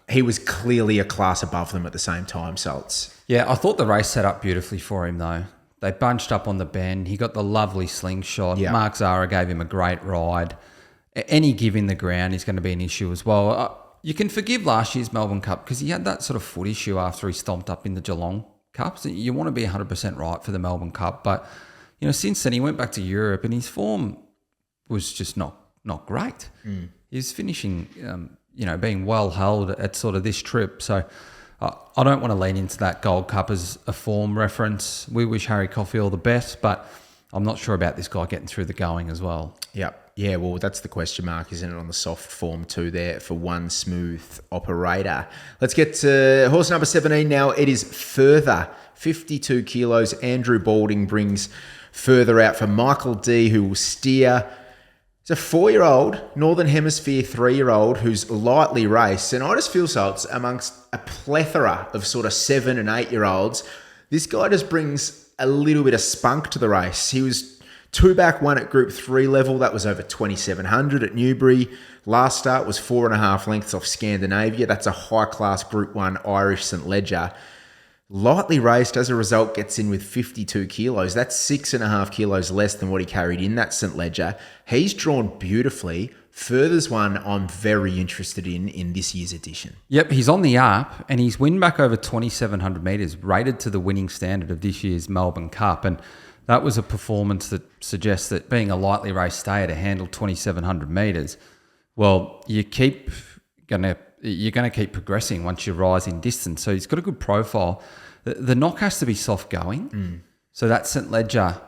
he was clearly a class above them at the same time, Salts. Yeah, I thought the race set up beautifully for him, though. They bunched up on the bend. He got the lovely slingshot. Yeah. Mark Zara gave him a great ride. Any give in the ground is going to be an issue as well. You can forgive last year's Melbourne Cup because he had that sort of foot issue after he stomped up in the Geelong Cup. So you want to be 100% right for the Melbourne Cup. But, since then he went back to Europe and his form was just not great. He was finishing, being well held at sort of this trip. So I don't want to lean into that Gold Cup as a form reference. We wish Harry Coffey all the best, but I'm not sure about this guy getting through the going as well. Yep. Yeah, well, that's the question mark, isn't it, on the soft form too there for One Smooth Operator. Let's get to horse number 17 now. It is Further, 52 kilos. Andrew Balding brings Further out for Michael D, who will steer. He's a 4-year-old, Northern Hemisphere 3-year-old who's lightly raced. And I just feel, Salts, amongst a plethora of sort of 7 and 8-year-olds, this guy just brings a little bit of spunk to the race. He was 2 back 1 at Group 3 level. That was over 2,700 at Newbury. Last start was 4.5 lengths off Scandinavia. That's a high-class Group 1 Irish St. Ledger. Lightly raced, as a result, gets in with 52 kilos. That's 6.5 kilos less than what he carried in that St. Ledger. He's drawn beautifully. Further's one I'm very interested in this year's edition. Yep, he's on the up, and he's win back over 2,700 metres, rated to the winning standard of this year's Melbourne Cup. And that was a performance that suggests that being a lightly raced stayer to handle 2,700 metres, well, you're going to keep progressing once you rise in distance. So he's got a good profile. The knock has to be soft going. So that St. Ledger,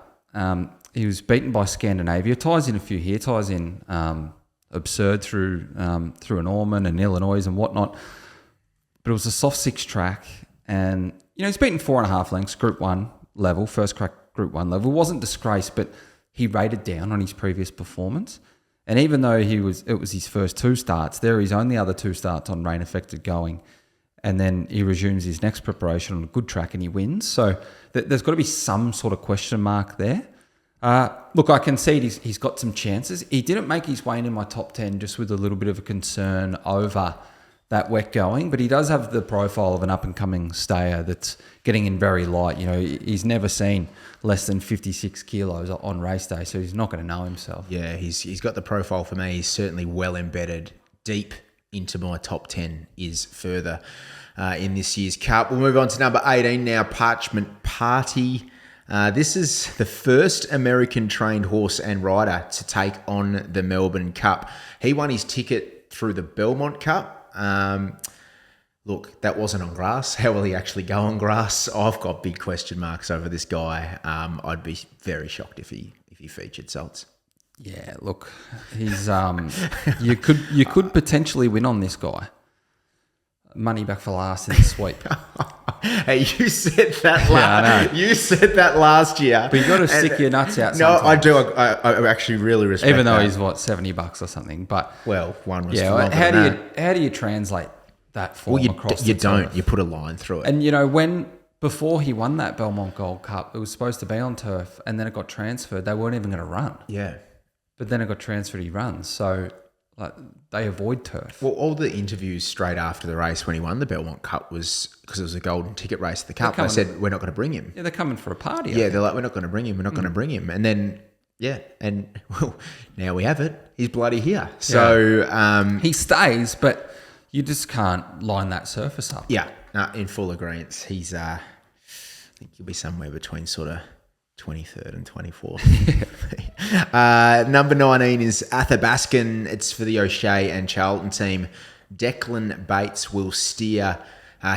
he was beaten by Scandinavia. Ties in a few here. Ties in Absurd through an Ormond and Illinois and whatnot. But it was a soft 6 track. And, he's beaten 4.5 lengths, Group 1 level, first crack Group 1 level. Wasn't disgraced, but he rated down on his previous performance. And even though it was his first 2 starts, there are his only other 2 starts on rain-affected going. And then he resumes his next preparation on a good track and he wins. So there's got to be some sort of question mark there. Look, I concede he's got some chances. He didn't make his way into my top 10 just with a little bit of a concern over that wet going, but he does have the profile of an up-and-coming stayer that's getting in very light. He's never seen less than 56 kilos on race day, so he's not going to know himself. Yeah, he's got the profile for me. He's certainly well embedded deep into my top 10 is Further in this year's Cup. We'll move on to number 18 now, Parchment Party. This is the first American-trained horse and rider to take on the Melbourne Cup. He won his ticket through the Belmont Cup. Look, that wasn't on grass. How will he actually go on grass? I've got big question marks over this guy. I'd be very shocked if he featured, Salts. Yeah, look, he's you could potentially win on this guy. Money back for last in the sweep. Hey, you said that You said that last year. But you got to stick your nuts out. No, sometimes. I do. I actually really respect. Even though that. he's $70 or something. But one was how do you translate that form across? You don't. You put a line through it. And before he won that Belmont Gold Cup, it was supposed to be on turf, and then it got transferred. They weren't even going to run. Yeah. But then it got transferred. He runs. So they avoid turf. Well, all the interviews straight after the race when he won the Belmont Cup was because it was a golden ticket race at the Cup. They said, we're not going to bring him. Yeah, they're coming for a party. Yeah, they're like, we're not going to bring him. We're not going to bring him. And then, well, now we have it. He's bloody here. So he stays, but you just can't line that surface up. Yeah, in full agreement. He's, I think he'll be somewhere between sort of 23rd and 24th. Number 19 is Athabaskan. It's for the O'Shea and Charlton team. Declan Bates will steer.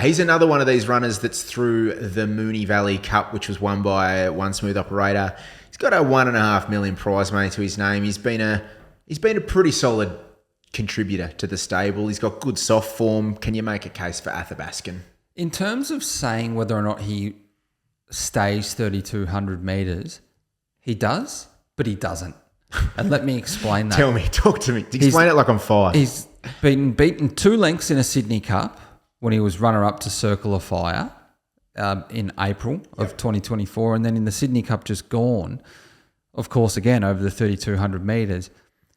He's another one of these runners that's through the Moonee Valley Cup, which was won by One Smooth Operator. He's got a $1.5 million prize money to his name. He's been a pretty solid contributor to the stable. He's got good soft form. Can you make a case for Athabaskan? In terms of saying whether or not he stays 3,200 metres, he does, but he doesn't. And let me explain that. Tell me, talk to me. Explain it like I'm 5. He's been beaten 2 lengths in a Sydney Cup when he was runner-up to Circle of Fire in April of 2024, and then in the Sydney Cup just gone, of course, again, over the 3,200 metres,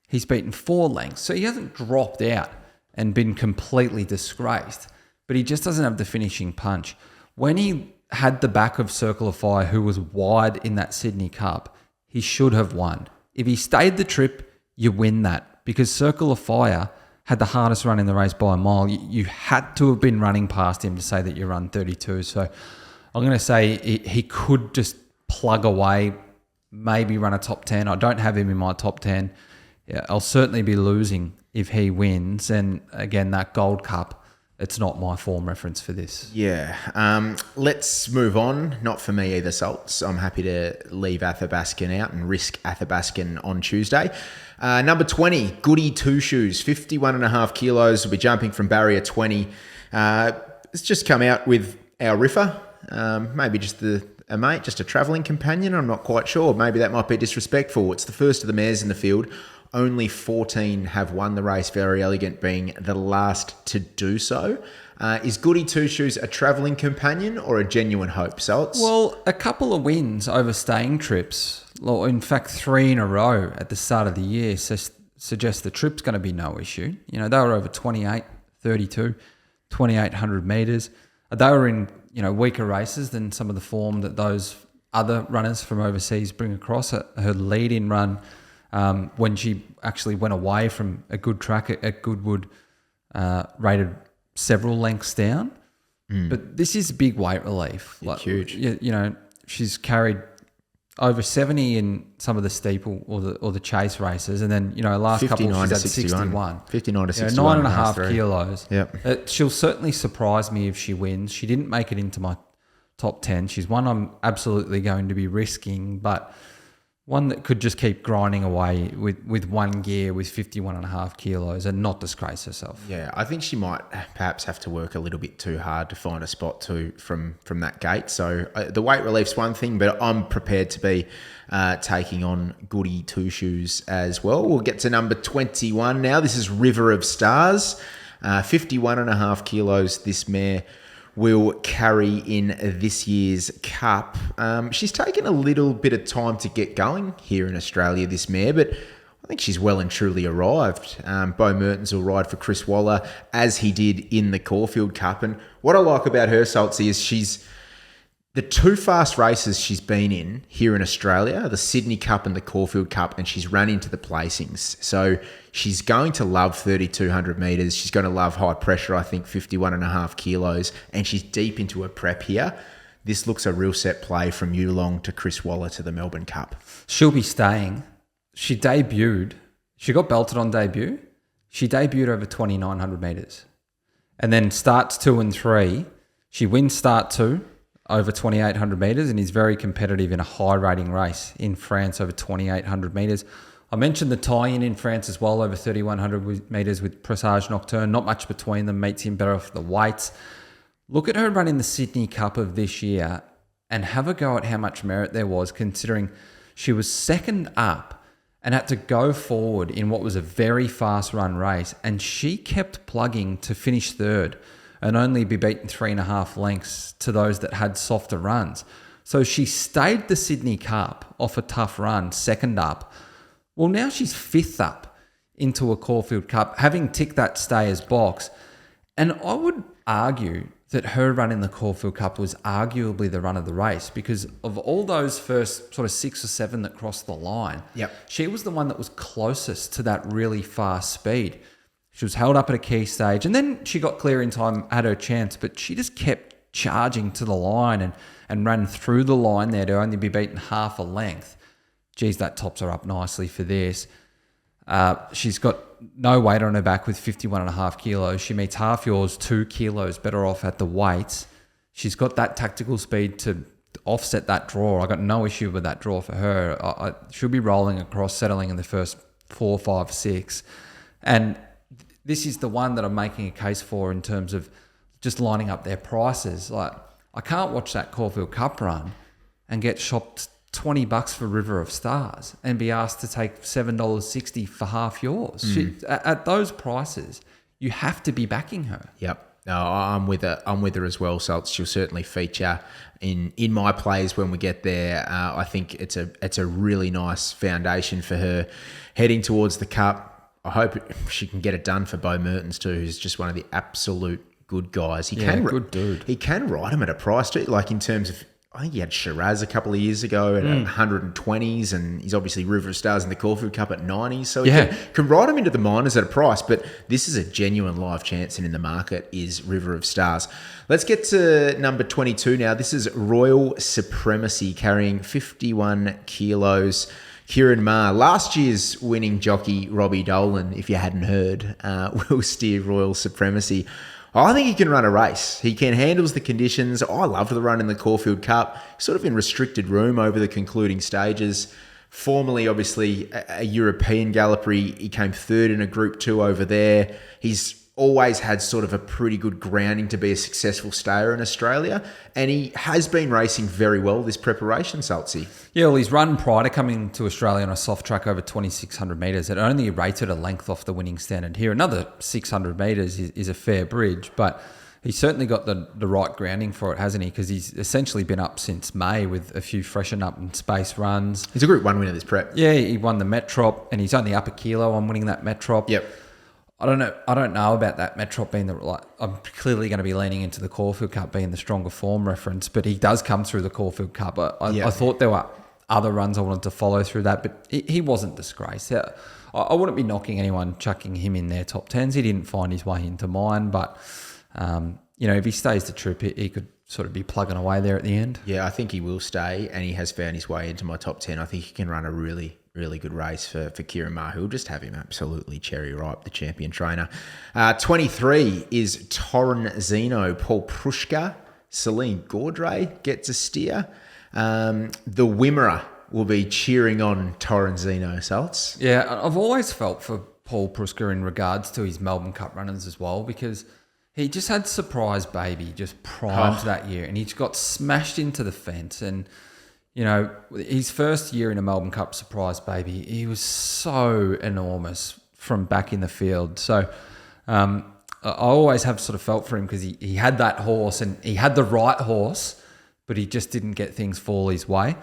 he's beaten 4 lengths. So he hasn't dropped out and been completely disgraced, but he just doesn't have the finishing punch. When he had the back of Circle of Fire, who was wide in that Sydney Cup, he should have won. If he stayed the trip, you win that, because Circle of Fire had the hardest run in the race by a mile. You had to have been running past him to say that you run 32. So I'm going to say he could just plug away, maybe run a top 10. I don't have him in my top 10. Yeah, I'll certainly be losing if he wins. And again, that Gold Cup, it's not my form reference for this. Yeah. Let's move on. Not for me either, Salts. I'm happy to leave Athabaskan out and risk Athabaskan on Tuesday. Number 20, Goody Two Shoes, 51.5 kilos. Will be jumping from barrier 20. It's just come out with our riffer. Maybe just a mate, just a travelling companion. I'm not quite sure. Maybe that might be disrespectful. It's the first of the mares in the field. Only 14 have won the race, Very Elegant being the last to do so. Is Goody Two Shoes a travelling companion or a genuine hope, Salts? Well, a couple of wins over staying trips, or in fact 3 in a row at the start of the year, suggests the trip's going to be no issue. You know, they were over 28, 32, 2,800 metres. They were in, weaker races than some of the form that those other runners from overseas bring across. Her lead-in run, when she actually went away from a good track at Goodwood, rated several lengths down. But this is big weight relief. Like, huge. She's carried over 70 in some of the steeple or the chase races, and then last couple she's had 61. 59 to 61. 9.5 kilos. Yep. She'll certainly surprise me if she wins. She didn't make it into my top 10. She's one I'm absolutely going to be risking, but one that could just keep grinding away with one gear with 51.5 kilos and not disgrace herself. Yeah, I think she might perhaps have to work a little bit too hard to find a spot from that gate. So the weight relief's one thing, but I'm prepared to be taking on Goody Two Shoes as well. We'll get to number 21 now. This is River of Stars. 51.5 kilos this mare will carry in this year's Cup. She's taken a little bit of time to get going here in Australia, this mare, but I think she's well and truly arrived. Bo Mertens will ride for Chris Waller, as he did in the Caulfield Cup. And what I like about her, Saltsy, is she's the 2 fast races she's been in here in Australia, the Sydney Cup and the Caulfield Cup, and she's run into the placings. So she's going to love 3,200 metres. She's going to love high pressure, I think 51.5 kilos, and she's deep into her prep here. This looks a real set play from Yulong to Chris Waller to the Melbourne Cup. She'll be staying. She debuted. She got belted on debut. She debuted over 2,900 metres. And then starts 2 and 3. She wins start 2. Over 2,800 metres, and is very competitive in a high rating race in France over 2,800 metres. I mentioned the tie-in in France as well, over 3,100 metres with Presage Nocturne. Not much between them, meets him better off the weights. Look at her running the Sydney Cup of this year and have a go at how much merit there was, considering she was second up and had to go forward in what was a very fast run race, and she kept plugging to finish third and only be beaten 3.5 lengths to those that had softer runs. So she stayed the Sydney Cup off a tough run, second up. Well, now she's 5th up into a Caulfield Cup, having ticked that stayers box. And I would argue that her run in the Caulfield Cup was arguably the run of the race, because of all those first sort of 6 or 7 that crossed the line, she was the one that was closest to that really fast speed. She was held up at a key stage, and then she got clear in time, had her chance, but she just kept charging to the line and ran through the line there to only be beaten half a length. Geez, that tops her up nicely for this. She's got no weight on her back with 51.5 kilos. She meets half yours, 2 kilos better off at the weight. She's got that tactical speed to offset that draw. I got no issue with that draw for her. She'll be rolling across, settling in the first 4, 5, 6. And this is the one that I'm making a case for in terms of just lining up their prices. Like, I can't watch that Caulfield Cup run and get shopped $20 for River of Stars and be asked to take $7.60 for half yours. At those prices, you have to be backing her. Yep. No, I'm with her. I'm with her as well. So she'll certainly feature in my plays when we get there. I think it's a really nice foundation for her heading towards the Cup. I hope she can get it done for Bo Mertens too, who's just one of the absolute good guys. Good dude. He can ride him at a price too, like in terms of, I think he had Shiraz a couple of years ago at 120s, and he's obviously River of Stars in the Caulfield Cup at 90s. So he can ride him into the minors at a price, but this is a genuine live chance, and in the market is River of Stars. Let's get to number 22 now. This is Royal Supremacy, carrying 51 kilos. Kieran Maher, last year's winning jockey Robbie Dolan, if you hadn't heard, will steer Royal Supremacy. I think he can run a race. He handles the conditions. I love the run in the Caulfield Cup, sort of in restricted room over the concluding stages. Formerly, obviously, a European galloper. He came third in a Group 2 over there. He's always had sort of a pretty good grounding to be a successful stayer in Australia, and he has been racing very well this preparation, Saltsy. Yeah, well, he's run prior to coming to Australia on a soft track over 2,600 metres. It only rated a length off the winning standard here. Another 600 metres is a fair bridge, but he's certainly got the right grounding for it, hasn't he? Because he's essentially been up since May with a few freshen up and space runs. He's a Group 1 winner this prep. Yeah, he won the Metrop, and he's only up a kilo on winning that Metrop. Yep. I don't know about that Metrop being I'm clearly going to be leaning into the Caulfield Cup being the stronger form reference, but he does come through the Caulfield Cup. I thought there were other runs I wanted to follow through that, but he wasn't disgraced. I wouldn't be knocking anyone chucking him in their top 10s. He didn't find his way into mine, but if he stays the trip, he could sort of be plugging away there at the end. Yeah, I think he will stay, and he has found his way into my top 10. I think he can run a really good race for Kieran Maher, who will just have him absolutely cherry ripe, the champion trainer. 23 is Torrenzino. Paul Prushka, Celine Gaudray gets a steer. The Wimmera will be cheering on Torrenzino, Salts. Yeah, I've always felt for Paul Prushka in regards to his Melbourne Cup runners as well, because he just had Surprise Baby just primed that year, and he got smashed into the fence. And his first year in a Melbourne Cup Surprise Baby, he was so enormous from back in the field. So I always have sort of felt for him because he had that horse, and he had the right horse, but he just didn't get things fall his way.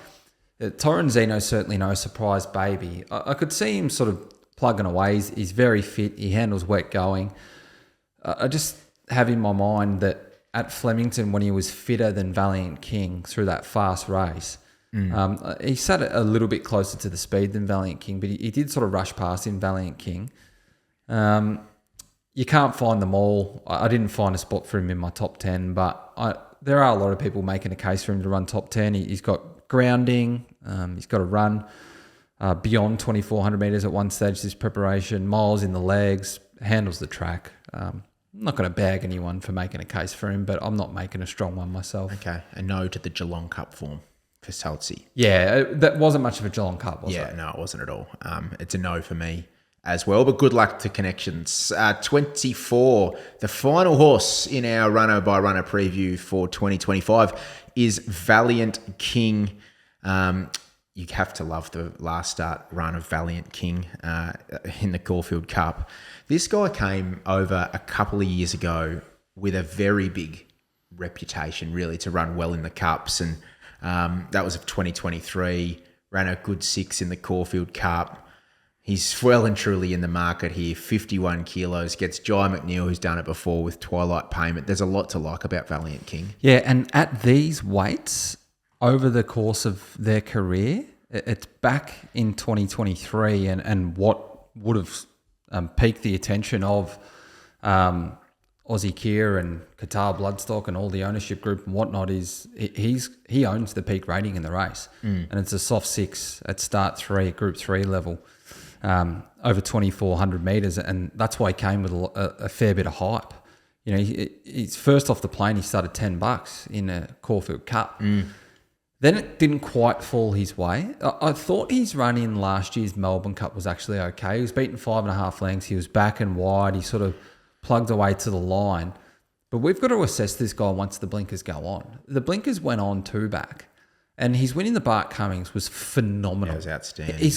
Torrenzino certainly no Surprise Baby. I could see him sort of plugging away. He's very fit. He handles wet going. I just have in my mind that at Flemington, when he was fitter than Valiant King through that fast race, he sat a little bit closer to the speed than Valiant King, but he did sort of rush past in Valiant King. You can't find them all. I didn't find a spot for him in my top 10, but there are a lot of people making a case for him to run top 10. He's got grounding. He's got a run beyond 2,400 metres at one stage this preparation, miles in the legs, handles the track. I'm not going to bag anyone for making a case for him, but I'm not making a strong one myself. Okay, a no to the Geelong Cup form for Saltsy. Yeah, that wasn't much of a Geelong Cup, was it? Yeah, no, it wasn't at all. It's a no for me as well, but good luck to Connections. 24, the final horse in our runner-by-runner preview for 2025 is Valiant King. You have to love the last start run of Valiant King in the Caulfield Cup. This guy came over a couple of years ago with a very big reputation, really, to run well in the Cups. And that was of 2023, ran a good 6 in the Caulfield Cup. He's well and truly in the market here, 51 kilos, gets Jai McNeil, who's done it before with Twilight Payment. There's a lot to like about Valiant King. Yeah, and at these weights, over the course of their career, it's back in 2023, and what would have piqued the attention of Aussie Kier and Qatar Bloodstock and all the ownership group and whatnot is he owns the peak rating in the race, and it's a soft 6 at start 3 at Group 3 level. over 2,400 metres, and that's why he came with a fair bit of hype. You know, he's first off the plane, he started $10 in a Caulfield Cup. Then it didn't quite fall his way. I thought his run in last year's Melbourne Cup was actually okay. He was beaten 5.5 lengths. He was back and wide. He sort of plugged away to the line. But we've got to assess this guy once the blinkers go on. The blinkers went on 2 back, and his win in the Bart Cummings was phenomenal. That was outstanding.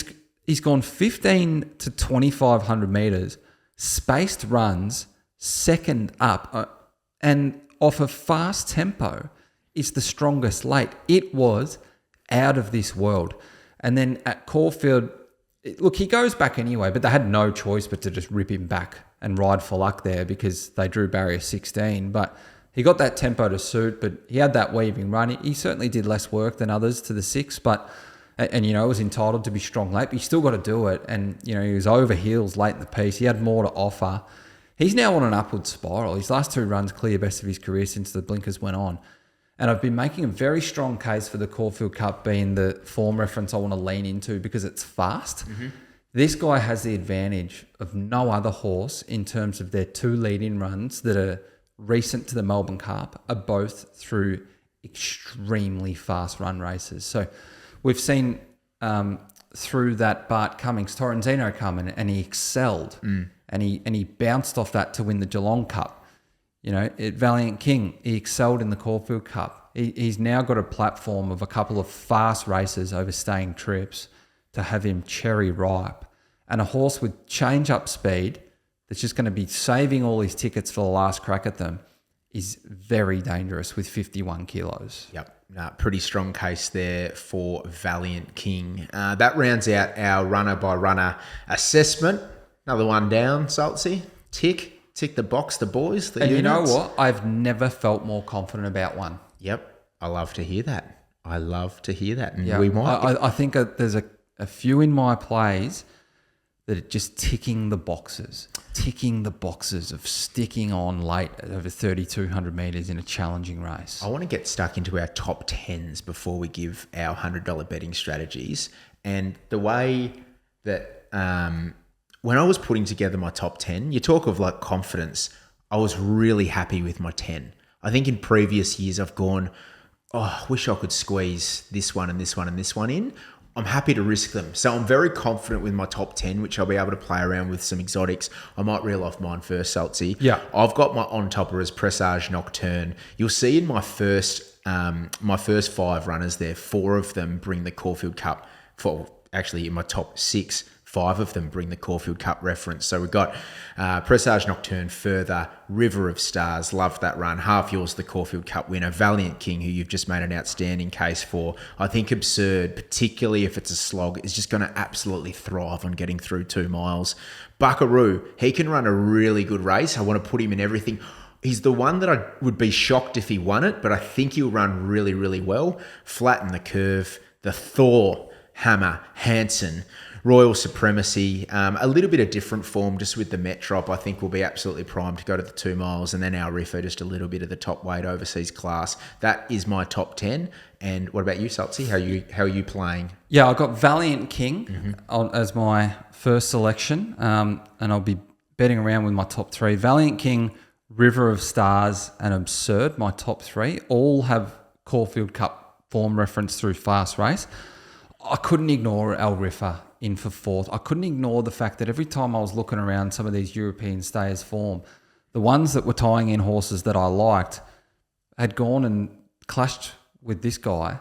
He's gone 15 to 2,500 metres, spaced runs, second up, and off a fast tempo. It's the strongest late. It was out of this world. And then at Caulfield, look, he goes back anyway, but they had no choice but to just rip him back and ride for luck there because they drew barrier 16. But he got that tempo to suit, but he had that weaving run. He certainly did less work than others to the 6, but you know, was entitled to be strong late, but you still got to do it. And, you know, he was over heels late in the piece. He had more to offer. He's now on an upward spiral. His last 2 runs clear best of his career since the blinkers went on. And I've been making a very strong case for the Caulfield Cup being the form reference I want to lean into because it's fast. This guy has the advantage of no other horse in terms of their 2 lead-in runs that are recent to the Melbourne Cup are both through extremely fast run races. So we've seen through that Bart Cummings, Torrenzino come in and he excelled and he bounced off that to win the Geelong Cup. You know, at Valiant King, he excelled in the Caulfield Cup. He's now got a platform of a couple of fast races over staying trips to have him cherry ripe. And a horse with change-up speed that's just going to be saving all his tickets for the last crack at them is very dangerous with 51 kilos. Yep. Pretty strong case there for Valiant King. That rounds out our runner-by-runner assessment. Another one down, Saltsy. Tick the box, the boys. And you know what? I've never felt more confident about one. Yep. I love to hear that. And yeah, we might. I think there's a few in my plays that are just ticking the boxes of sticking on late at over 3,200 metres in a challenging race. I want to get stuck into our top 10s before we give our $100 betting strategies. And the way that... when I was putting together my top 10, you talk of like confidence, I was really happy with my 10. I think in previous years I've gone, I wish I could squeeze this one and this one and this one in. I'm happy to risk them. So I'm very confident with my top 10, which I'll be able to play around with some exotics. I might reel off mine first, Saltsy. Yeah. I've got my on-topper as Presage Nocturne. You'll see in my first 5 runners there, 4 of them bring the Caulfield Cup. Actually, in my top 6, 5 of them bring the Caulfield Cup reference. So we've got Presage Nocturne, Further, River of Stars, loved that run. Half Yours, the Caulfield Cup winner. Valiant King, who you've just made an outstanding case for. I think Absurd, particularly if it's a slog, is just going to absolutely thrive on getting through 2 miles. Buckaroo, he can run a really good race. I want to put him in everything. He's the one that I would be shocked if he won it, but I think he'll run really, really well. Flatten the Curve, the Thor, Hammer, Hanson, Royal Supremacy, a little bit of different form just with the Met Drop. I think we'll be absolutely primed to go to the 2 miles, and then our Riffer, just a little bit of the top weight overseas class. That is my top 10. And what about you, Saltsy? How are you playing? Yeah, I got Valiant King as my first selection, and I'll be betting around with my top 3. Valiant King, River of Stars, and Absurd, my top 3, all have Caulfield Cup form reference through fast race. I couldn't ignore El Riffer in for 4th. I couldn't ignore the fact that every time I was looking around some of these European stayers' form, the ones that were tying in horses that I liked had gone and clashed with this guy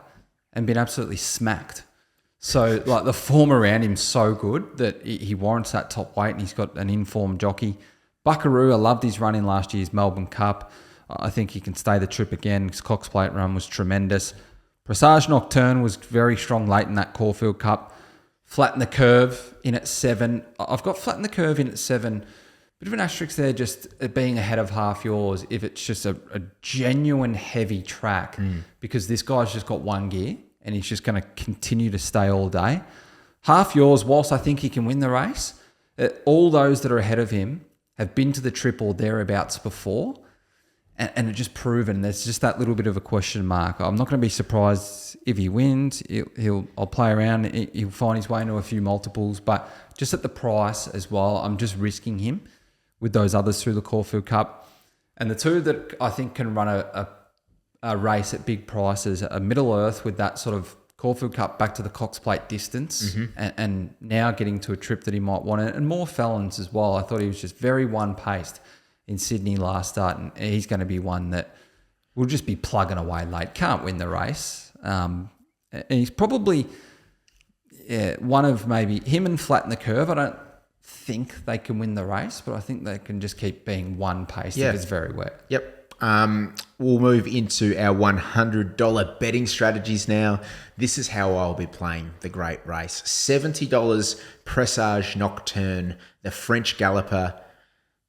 and been absolutely smacked. So, like, the form around him's so good that he warrants that top weight, and he's got an informed jockey. Buckaroo, I loved his run in last year's Melbourne Cup. I think he can stay the trip again. His Cox Plate run was tremendous. Presage Nocturne was very strong late in that Caulfield Cup. Flatten the Curve in at 7. I've got Flatten the Curve in at 7. Bit of an asterisk there, just it being ahead of Half Yours if it's just a genuine heavy track, because this guy's just got 1 gear and he's just going to continue to stay all day. Half Yours, whilst I think he can win the race, all those that are ahead of him have been to the trip or thereabouts before. and it's just proven there's just that little bit of a question mark. I'm not going to be surprised if he wins. I'll play around. He'll find his way into a few multiples, but just at the price as well, I'm just risking him with those others through the Caulfield Cup. And the two that I think can run a race at big prices are Middle Earth with that sort of Caulfield Cup back to the Cox Plate distance, and now getting to a trip that he might want, and more Felons as well. I thought he was just very one-paced in Sydney last start, and he's going to be one that will just be plugging away late. Can't win the race. And he's probably one of maybe him and Flatten the Curve. I don't think they can win the race, but I think they can just keep being one-paced if it's very wet. Yep. We'll move into our $100 betting strategies now. This is how I'll be playing the great race. $70 Presage Nocturne, the French Galloper,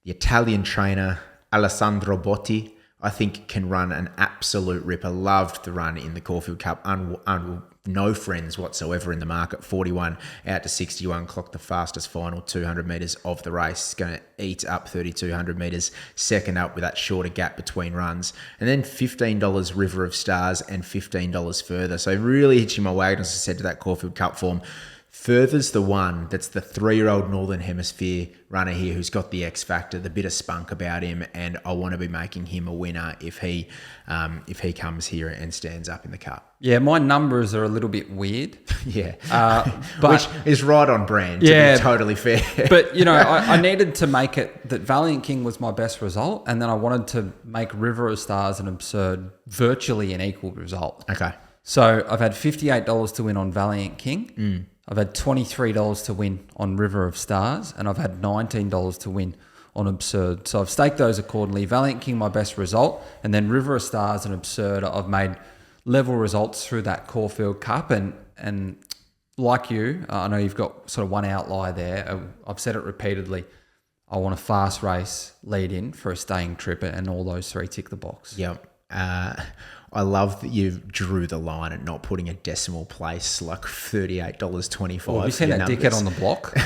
the Italian trainer, Alessandro Botti, I think can run an absolute ripper. Loved the run in the Caulfield Cup. No friends whatsoever in the market. 41 out to 61, clocked the fastest final 200 metres of the race. It's going to eat up 3,200 metres. Second up with that shorter gap between runs. And then $15 River of Stars and $15 Further. So really hitching my wagon, as I said, to that Caulfield Cup form. Further's the one that's the 3-year-old Northern Hemisphere runner here who's got the X factor, the bit of spunk about him, and I want to be making him a winner if he comes here and stands up in the Cup. Yeah, my numbers are a little bit weird. Yeah, but which is right on brand. To be totally fair. But I needed to make it that Valiant King was my best result, and then I wanted to make River of Stars an absurd, virtually an equal result. Okay. So I've had $58 to win on Valiant King. I've had $23 to win on River of Stars, and I've had $19 to win on Absurd. So I've staked those accordingly. Valiant King, my best result, and then River of Stars and Absurd, I've made level results through that Caulfield Cup. And like you, I know you've got sort of one outlier there. I've said it repeatedly. I want a fast race lead in for a staying trip, and all those three tick the box. Yep. I love that you drew the line at not putting a decimal place like $38.25. Have you seen that dickhead on the block?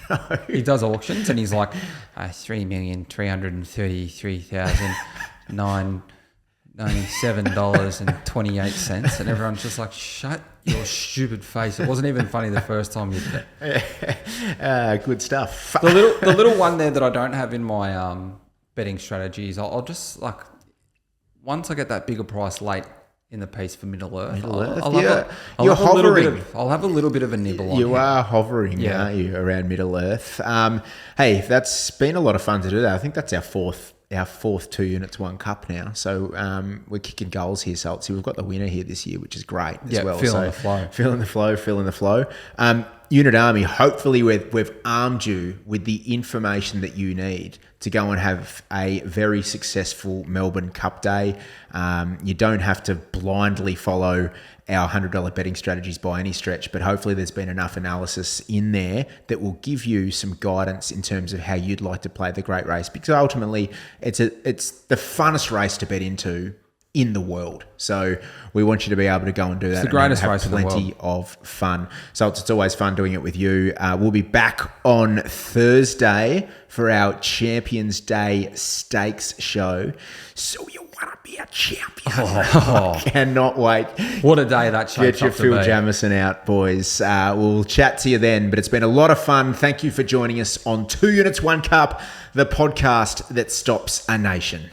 No. He does auctions and he's like, $3,333,997.28. And everyone's just like, shut your stupid face. It wasn't even funny the first time you did it. Good stuff. The little one there that I don't have in my betting strategies, I'll just like, once I get that bigger price late in the piece for Middle Earth, You're hovering. I'll have a little bit of a nibble on You him. are hovering, aren't you, around Middle Earth? Hey, that's been a lot of fun to do that. I think that's our fourth 2 units, 1 cup now. So we're kicking goals here, Saltsy. We've got the winner here this year, which is great as well. Feeling the flow. Feeling the flow. Unit Army, hopefully we've armed you with the information that you need to go and have a very successful Melbourne Cup day. You don't have to blindly follow our $100 betting strategies by any stretch, but hopefully there's been enough analysis in there that will give you some guidance in terms of how you'd like to play the great race, because ultimately it's the funnest race to bet into in the world. So we want you to be able to go and do that. It's the greatest and race have in the world. Plenty of fun. So it's always fun doing it with you. We'll be back on Thursday for our Champions Day Stakes show. So you want to be a champion? I cannot wait. What a day that shapes Get your up to Phil be. Jamison out, boys. We'll chat to you then, but it's been a lot of fun. Thank you for joining us on 2 Units, 1 Cup, the podcast that stops a nation.